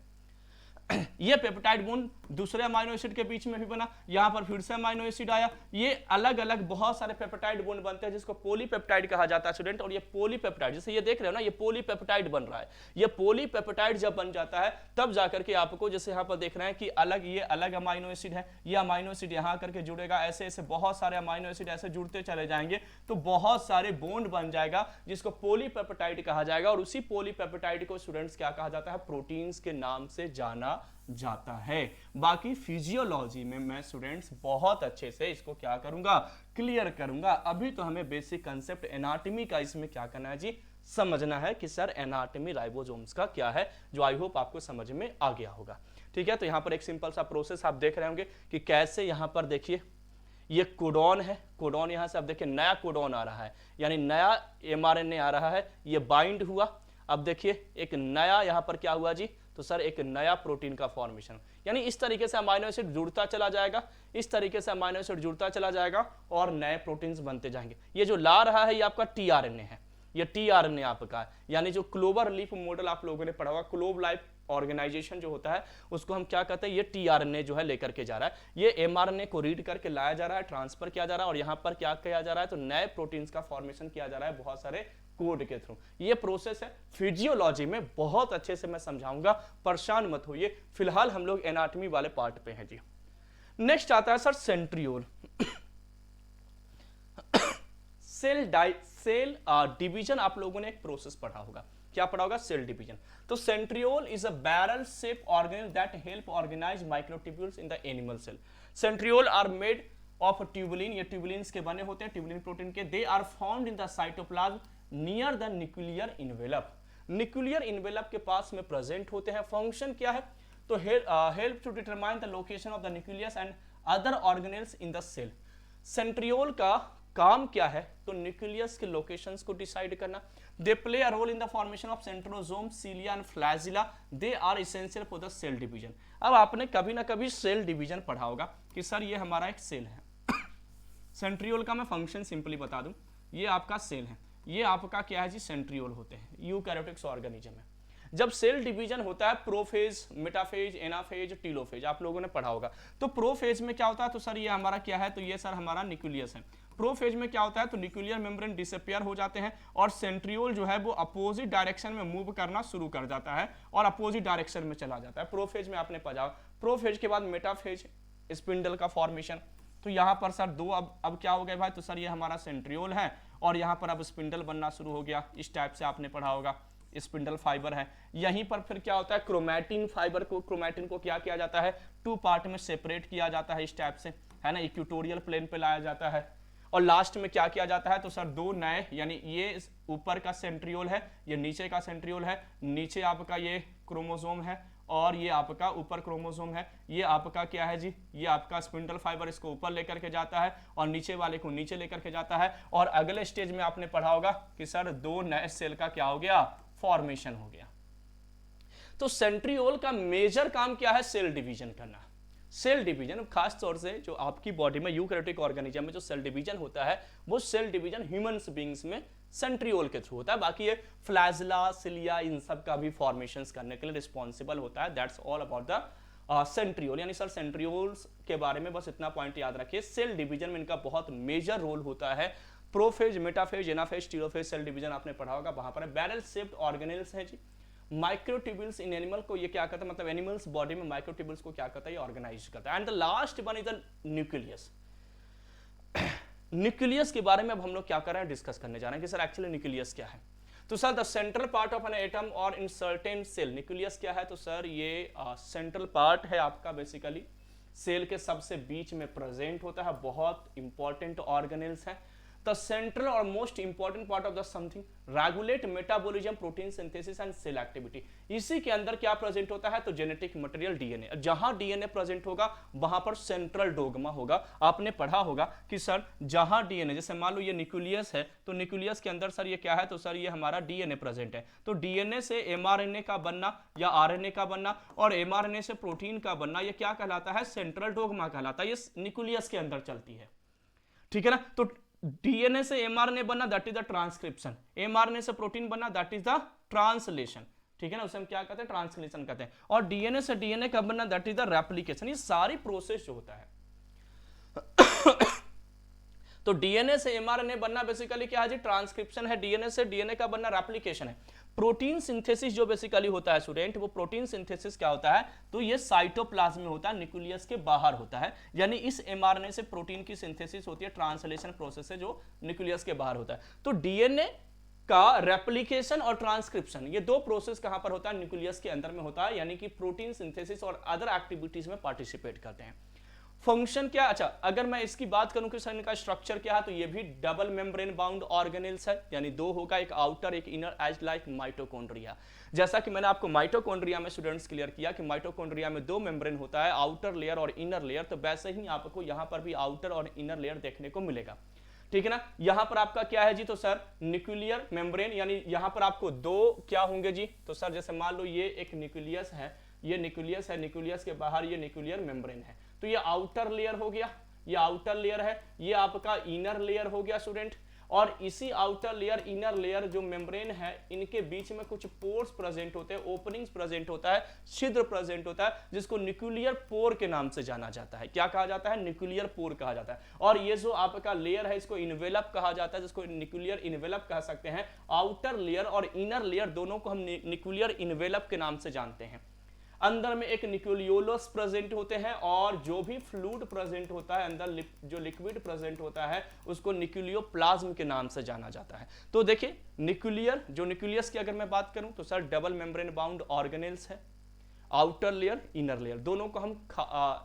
ये पेप्टाइड बॉन्ड दूसरे अमीनो एसिड के बीच में भी बना, यहां पर फिर से अमीनो एसिड आया। ये अलग अलग बहुत सारे पेप्टाइड बॉन्ड बनते हैं जिसको पॉलीपेप्टाइड कहा जाता है स्टूडेंट। और ये पॉलीपेप्टाइड, जैसे ये देख रहे हो ना, ये पॉलीपेप्टाइड बन रहा है। ये पॉलीपेप्टाइड जब बन जाता है तब जाकर के आपको, जैसे यहां पर देख रहे हैं कि अलग, ये अलग अमीनो एसिड है, ये अमीनो एसिड यहां करके जुड़ेगा, ऐसे ऐसे बहुत सारे अमीनो एसिड ऐसे जुड़ते चले जाएंगे तो बहुत सारे बॉन्ड बन जाएगा जिसको पॉलीपेप्टाइड कहा जाएगा। और उसी पॉलीपेप्टाइड को स्टूडेंट्स क्या कहा जाता है, प्रोटीन्स के नाम से जाना जाता है। बाकी फिजियोलॉजी में मैं स्टूडेंट्स बहुत अच्छे से इसको क्या करूंगा, क्लियर करूंगा। अभी तो हमें बेसिक कंसेप्ट एनाटॉमी का इसमें क्या करना है जी, समझना है कि सर एनाटॉमी राइबोसोम्स का क्या है, जो आई होप आपको समझ में आ गया होगा। ठीक है, तो यहां पर एक सिंपल सा प्रोसेस आप देख रहे होंगे कि कैसे यहां पर देखिए ये कोडॉन है, कोडॉन यहां से अब देखिए नया कोडॉन आ रहा है, यानी नया एमआरएनए आ रहा है, ये बाइंड हुआ। अब देखिए एक नया यहां पर क्या हुआ जी, तो सर एक नया प्रोटीन का फॉर्मेशन। यानी इस तरीके से अमीनो एसिड जुड़ता चला जाएगा, इस तरीके से अमीनो एसिड जुड़ता चला जाएगा और नए प्रोटीन्स बनते जाएंगे। ये जो ला रहा है ये आपका टीआरएनए है, ये टीआरएनए आपका है। यानी जो क्लोवर लीफ मॉडल आप लोगों ने पढ़ा हुआ, क्लोव लाइफ ऑर्गेनाइजेशन जो होता है उसको हम क्या कहते हैं, ये टीआरएनए जो है लेकर के जा रहा है, ये एमआरएनए को रीड करके लाया जा रहा है, ट्रांसफर किया जा रहा है और यहाँ पर क्या किया जा रहा है, तो नए प्रोटीन्स का फॉर्मेशन किया जा रहा है बहुत सारे कोड के थ्रू। ये प्रोसेस है, फिजियोलॉजी में बहुत अच्छे से मैं समझाऊंगा, परेशान मत होइए। फिलहाल हम लोग एनाटॉमी वाले पार्ट पे हैं जी। नेक्स्ट आता है सर सेंट्रियोल। सेल डिवीजन आप लोगों ने एक प्रोसेस पढ़ा होगा, क्या पढ़ा होगा, सेल डिवीजन। तो centriole is a barrel shape organelle that help organize microtubules in the animal cell. Centriole are made of tubulin, ये ट्यूबुलिन्स के बने होते हैं, ट्यूबुलिन प्रोटीन के। They are found in the cytoplasm near the nuclear envelope, nuclear envelope के पास में present होते हैं। फंक्शन क्या है, तो help to determine the location of the nucleus and other organelles in the cell. Centriole का काम क्या है, तो न्यूक्लियस के लोकेशंस को डिसाइड करना। They play a role in the formation of centrosome, cilia and flagella. They are essential for the cell division. अब आपने कभी ना कभी सेल डिवीजन पढ़ा होगा कि सर ये हमारा एक सेल है। सेंट्रियोल का मैं फंक्शन सिंपली बता दूं, ये आपका सेल है, ये आपका क्या है जी, सेंट्रियोल होते हैं, यूकैरियोटिक ऑर्गेनिज्म है। जब सेल डिवीजन होता है, प्रोफेज, मेटाफेज, एनाफेज, टीलोफेज आप लोगों ने पढ़ा होगा। तो प्रोफेज में क्या होता है, तो सर ये हमारा क्या है, तो ये सर हमारा न्यूक्लियस है। प्रोफेज में क्या होता है, तो न्यूक्लियर मेम्ब्रेन डिसअपियर हो जाते हैं और सेंट्रियोल जो है वो अपोजिट डायरेक्शन में मूव करना शुरू कर जाता है और अपोजिट डायरेक्शन में चला जाता है। प्रोफेज में आपने पढ़ा। प्रोफेज के बाद मेटाफेज, स्पिंडल का फॉर्मेशन। तो यहाँ पर सर दो अब क्या हो गए भाई, तो सर ये हमारा सेंट्रियोल है और यहाँ पर अब स्पिंडल बनना शुरू हो गया। इस टाइप से आपने पढ़ा होगा, स्पिंडल फाइबर है। यहीं पर फिर क्या होता है, क्रोमैटिन फाइबर को, क्रोमैटिन को क्या किया जाता है, 2 पार्ट में सेपरेट किया जाता है इस टाइप से, है ना, इक्वेटोरियल प्लेन पे लाया जाता है। और लास्ट में क्या किया जाता है, तो सर 2 नए, यानी ये ऊपर का सेंट्रियोल है, ये नीचे का सेंट्रियोल है, नीचे आपका ये क्रोमोसोम है और ये आपका ऊपर क्रोमोसोम है। ये आपका क्या है जी, ये आपका स्पिंडल फाइबर इसको ऊपर लेकर के जाता है और नीचे वाले को नीचे लेकर के जाता है। और अगले स्टेज में आपने पढ़ा होगा कि सर 2 नए सेल का क्या हो गया, फॉर्मेशन हो गया। तो सेंट्रियोल का मेजर काम क्या है, सेल डिवीजन करना। सेल डिवीजन खास तौर से जो आपकी बॉडी में यूकैरियोटिक ऑर्गेनिज्म में जो सेल डिवीजन होता है, वो सेल डिवीजन ह्यूमंस बीइंग्स में सेंट्रियोल के थ्रू होता है। बाकी ये फ्लैजिला, सिलिया, इन सब का भी फॉर्मेशंस करने के लिए रिस्पॉन्सिबल होता है। That's all about the centriole, यानी सर सेंट्रियोल्स के बारे में बस इतना पॉइंट याद रखिए। सेल डिवीजन में इनका बहुत मेजर रोल होता है। Prophase, metaphase, anaphase, telophase cell division आपने पढ़ा होगा, वहां पर बैरल शेप्ड ऑर्गेनेल्स हैं जी। माइक्रोट्यूब्यूल्स इन एनिमल को ये क्या करता है, मतलब एनिमल्स बॉडी में माइक्रोट्यूब्यूल्स को क्या करता है, ये ऑर्गेनाइज करता है। And the last one is the nucleus. Nucleus के बारे में अब हम लोग क्या कर रहे हैं, डिस्कस करने जा रहे हैं कि सर एक्चुअली न्यूक्लियस क्या है। तो sir the central part of an atom और इन सर्टेन सेल, न्यूक्लियस क्या है, तो सर ये सेंट्रल पार्ट है आपका, बेसिकली सेल के सबसे बीच में प्रेजेंट होता है, बहुत इंपॉर्टेंट ऑर्गेनेल्स है। द सेंट्रल और most important part of the something regulate metabolism, protein synthesis and cell activity. इसी के अंदर क्या प्रेजेंट होता है, तो जेनेटिक मटेरियल डीएनए। जहां डीएनए प्रेजेंट होगा वहां पर सेंट्रल डोगमा होगा। आपने पढ़ा होगा कि सर जहां डीएनए, जैसे मान लो ये न्यूक्लियस है, तो न्यूक्लियस के अंदर सर ये क्या है, तो सर ये हमारा डीएनए प्रेजेंट है। तो डीएनए से एमआरएनए का बनना या आरएनए का बनना और एमआरएनए से प्रोटीन का बनना, ये क्या कहलाता है, सेंट्रल डोगमा कहलाता है। ये न्यूक्लियस के अंदर चलती है, ठीक है ना। तो डीएनए से एमआरएनए बनना, that is the transcription. MRNA से प्रोटीन बनना, दैट इज द ट्रांसलेशन, ठीक है ना, उसे हम क्या कहते हैं, ट्रांसलेशन कहते हैं। और डीएनए से डीएनए का बनना, दैट इज द रेप्लिकेशन। ये सारी प्रोसेस जो होता है तो डीएनए से एमआरएनए बनना बेसिकली क्या है जी, ट्रांसक्रिप्शन है। डीएनए से डीएनए का बनना रेप्लिकेशन है। प्रोटीन सिंथेसिस जो बेसिकली होता है स्टूडेंट, वो प्रोटीन सिंथेसिस क्या होता है, तो ये साइटोप्लाज्म में होता है, न्यूक्लियस के बाहर होता है। यानी इस एमआरएनए से प्रोटीन की सिंथेसिस होती है, ट्रांसलेशन प्रोसेस है जो न्यूक्लियस के बाहर होता है। तो डीएनए का रेप्लिकेशन और ट्रांसक्रिप्शन, ये दो प्रोसेस कहां पर होता है, न्यूक्लियस के अंदर में होता है। यानी कि प्रोटीन सिंथेसिस और अदर एक्टिविटीज में पार्टिसिपेट करते हैं। फंक्शन क्या, अच्छा अगर मैं इसकी बात करूं कि सर इनका स्ट्रक्चर क्या है, तो ये भी डबल मेम्ब्रेन बाउंड ऑर्गेनेल्स है, यानी दो होगा, एक आउटर एक इनर, एज लाइक माइटोकॉन्ड्रिया। जैसा कि मैंने आपको माइटोकॉन्ड्रिया में स्टूडेंट्स क्लियर किया कि माइटोकॉन्ड्रिया में दो मेम्ब्रेन होता है, आउटर लेयर और इनर लेयर, तो वैसे ही आपको यहां पर भी आउटर और इनर लेयर देखने को मिलेगा, ठीक है ना। यहां पर आपका क्या है जी, तो सर न्यूक्लियर मेम्ब्रेन, यानी यहां पर आपको दो क्या होंगे जी, तो सर जैसे मान लो ये एक न्यूक्लियस है, ये न्यूक्लियस है, न्यूक्लियस के बाहर ये न्यूक्लियर मेम्ब्रेन है, तो ये आउटर लेयर हो गया, ये आउटर लेयर है, ये आपका इनर लेयर हो गया स्टूडेंट। और इसी आउटर लेयर इनर लेयर जो मेम्ब्रेन है, इनके बीच में कुछ पोर्स प्रेजेंट होते हैं, ओपनिंग्स प्रेजेंट होता है, छिद्र प्रेजेंट होता है, जिसको न्यूक्लियर पोर के नाम से जाना जाता है। क्या कहा जाता है, न्यूक्लियर पोर कहा जाता है। और ये जो आपका लेयर है, इसको इन्वेलप कहा जाता है, जिसको न्यूक्लियर इन्वेलप कह सकते हैं। आउटर लेयर और इनर लेयर दोनों को हम न्यूक्लियर इन्वेलप के नाम से जानते हैं। अंदर में एक न्यूक्लियोलस प्रेजेंट होते हैं, और जो भी फ्लूइड प्रेजेंट होता है अंदर, जो लिक्विड प्रेजेंट होता है, उसको न्यूक्लियोप्लाज्म के नाम से जाना जाता है। तो देखिए न्यूक्लियर, जो न्यूक्लियस की अगर मैं बात करूं तो sir double membrane bound organelles है, आउटर लेयर इनर लेयर दोनों को हम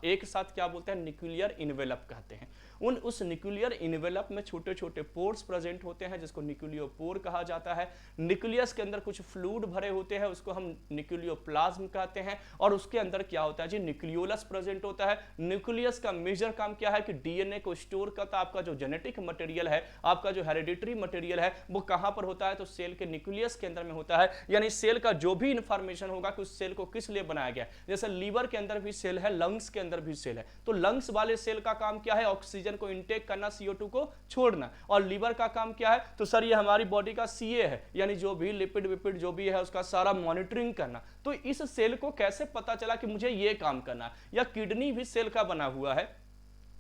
एक साथ क्या बोलते हैं, न्यूक्लियर इन्वेलप कहते हैं। उस न्यूक्लियर इन्वेलप में छोटे छोटे पोर्स प्रेजेंट होते हैं, जिसको न्यूक्लियोपोर कहा जाता है। न्यूक्लियस के अंदर कुछ फ्लूइड भरे होते हैं, उसको हम न्यूक्लियोप्लाज्म कहते हैं। और उसके अंदर क्या होता है जी, न्यूक्लियोलस प्रेजेंट होता है। न्यूक्लियस का मेजर काम क्या है कि डीएनए को स्टोर करता है। आपका जो जेनेटिक मटेरियल है, आपका जो हेरिडिटरी मटेरियल है, वो कहां पर होता है, तो सेल के न्यूक्लियस के अंदर में होता है। यानी सेल का जो भी इंफॉर्मेशन होगा कि उस सेल को किस लिए बनाया गया, जैसे लीवर के अंदर भी सेल है, लंग्स के अंदर भी सेल है, तो लंग्स वाले सेल का काम क्या है, ऑक्सीजन को इंटेक करना, CO2 को छोड़ना। और लीवर का काम क्या है, तो सर ये हमारी बॉडी का CA है, यानी जो भी लिपिड विपिड जो भी है उसका सारा मॉनिटरिंग करना। तो इस सेल को कैसे पता चला कि मुझे ये काम करना है। या किडनी भी सेल का बना हुआ है,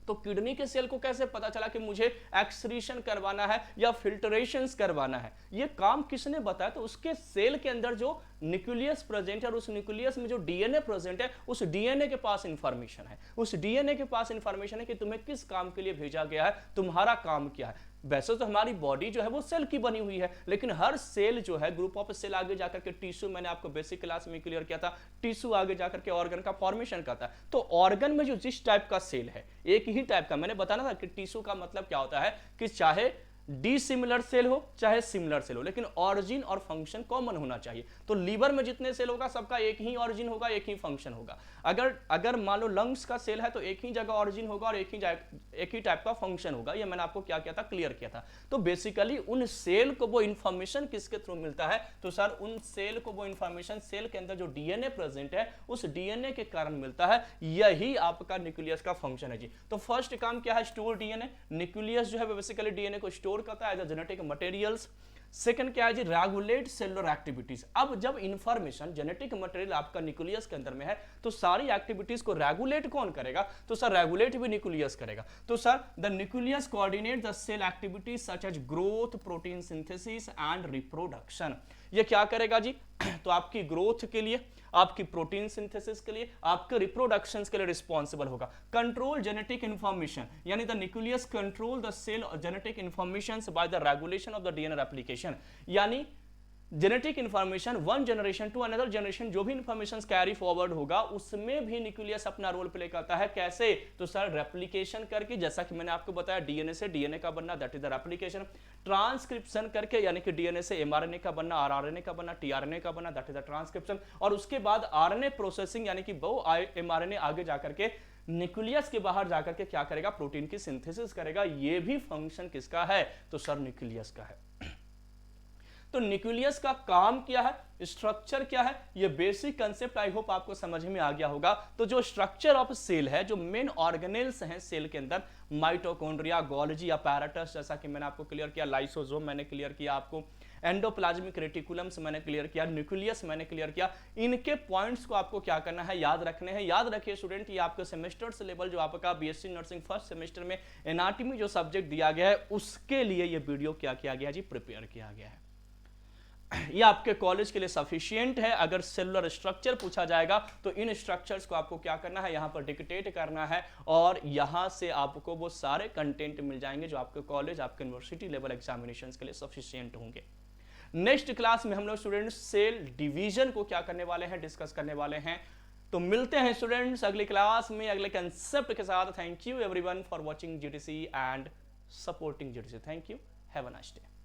तो किडनी के सेल को कैसे पता चला कि मुझे एक्सक्रीशन करवाना है या फिल्ट्रेशंस करवाना है, ये काम किसने बताया, तो उसके सेल के अंदर जो न्यूक्लियस प्रेजेंट है और उस न्यूक्लियस में जो डीएनए प्रेजेंट है, उस डीएनए के पास इंफॉर्मेशन है, उस डीएनए के पास इंफॉर्मेशन है कि तुम्हें किस काम के लिए भेजा गया है, तुम्हारा काम क्या है। वैसे तो हमारी बॉडी जो है वो सेल की बनी हुई है, लेकिन हर सेल जो है ग्रुप ऑफ सेल आगे जाकर के टिश्यू, मैंने आपको बेसिक क्लास में क्लियर किया था, टिश्यू आगे जाकर के ऑर्गन का फॉर्मेशन करता है। तो ऑर्गन में जो जिस टाइप का सेल है, एक ही टाइप का, मैंने बताना था कि टिश्यू का मतलब क्या होता है कि चाहे डिसिमिलर सेल हो चाहे सिमिलर सेल हो, लेकिन ऑरिजिन और फंक्शन कॉमन होना चाहिए। तो लीवर में जितने सेल होगा सबका एक ही ऑरिजिन होगा, एक ही फंक्शन होगा। अगर मान लो लंग्स का सेल है तो एक ही जगह ऑरिजिन होगा और एक ही टाइप का फंक्शन होगा। ये मैंने आपको क्या किया था, क्लियर किया था। तो बेसिकली उन सेल को वो इंफॉर्मेशन किसके थ्रू मिलता है, तो सर उन सेल को वो इंफॉर्मेशन सेल के अंदर जो डीएनए प्रेजेंट है उस डीएनए के कारण मिलता है। यही आपका न्यूक्लियस का फंक्शन है जी। तो फर्स्ट काम क्या है, स्टोर डीएनए। न्यूक्लियस जो है बेसिकली डीएनए को स्टोर करता है as a genetic materials. Second क्या है जी, रेगुलेट सेलुलर एक्टिविटीज। अब जब इंफॉर्मेशन जेनेटिक मटेरियल आपका न्यूक्लियस के अंदर में है तो सारी एक्टिविटीज को रेगुलेट कौन करेगा, तो सर रेगुलेट भी न्यूक्लियस करेगा। तो sir the nucleus coordinate the cell activities such as growth, protein synthesis and reproduction. ये क्या करेगा जी, तो आपकी ग्रोथ के लिए, आपकी प्रोटीन सिंथेसिस के लिए, आपके रिप्रोडक्शन के लिए रिस्पॉन्सिबल होगा। कंट्रोल जेनेटिक इंफॉर्मेशन, यानी the nucleus control the cell genetic information by the regulation of the DNA replication. यानी genetic information one generation to another generation, जो भी इंफॉर्मेशन कैरी फॉरवर्ड होगा उसमें भी न्यूक्लियस अपना रोल प्ले करता है। कैसे, तो सर रेप्लिकेशन करके, जैसा कि मैंने आपको बताया डीएनए से डीएनए का बनना, that is the replication. Transcription करके, यानी कि डीएनए से एमआरएनए का बनना, आरआरएनए का बनना, टीआरएनए का बनना, दैट इज द ट्रांसक्रिप्शन। और उसके बाद आरएनए प्रोसेसिंग, यानी कि वो एमआरएनए आगे जाकर के न्यूक्लियस के बाहर जाकर के क्या करेगा, प्रोटीन की सिंथेसिस करेगा। ये भी फंक्शन किसका है, तो सर न्यूक्लियस का है। तो न्यूक्लियस का काम क्या है, स्ट्रक्चर क्या है, ये बेसिक कंसेप्ट आई होप आपको समझ में आ गया होगा। तो जो स्ट्रक्चर ऑफ सेल है, जो मेन ऑर्गेनेल्स हैं सेल के अंदर, माइटोकॉन्ड्रिया, गोल्जी, अपैरेटस, जैसा कि मैंने आपको क्लियर किया, लाइसोसोम मैंने क्लियर किया आपको, एंडोप्लाज्मिक रेटिकुलम्स मैंने क्लियर किया, न्यूक्लियस मैंने क्लियर किया। इनके पॉइंट्स को आपको क्या करना है, याद रखने हैं। याद रखिए स्टूडेंट, ये आपके सेमेस्टर से लेवल जो आपका बीएससी नर्सिंग फर्स्ट सेमेस्टर में एनाटॉमी जो सब्जेक्ट दिया गया है उसके लिए ये वीडियो क्या किया गया जी, प्रिपेयर किया गया है। ये आपके कॉलेज के लिए सफिशिएंट है। अगर सेलुलर स्ट्रक्चर पूछा जाएगा तो इन स्ट्रक्चर्स को आपको क्या करना है, यहां पर डिक्टेट करना है और यहां से आपको वो सारे कंटेंट मिल जाएंगे जो आपके कॉलेज, आपके यूनिवर्सिटी लेवल एग्जामिनेशंस के लिए सफिशिएंट होंगे। नेक्स्ट क्लास में हम लोग स्टूडेंट्स सेल डिवीजन को क्या करने वाले हैं, डिस्कस करने वाले हैं। तो मिलते हैं स्टूडेंट्स अगली क्लास में अगले कंसेप्ट के साथ। Thank you everyone for watching GTC and supporting GTC. Thank you, have a nice day.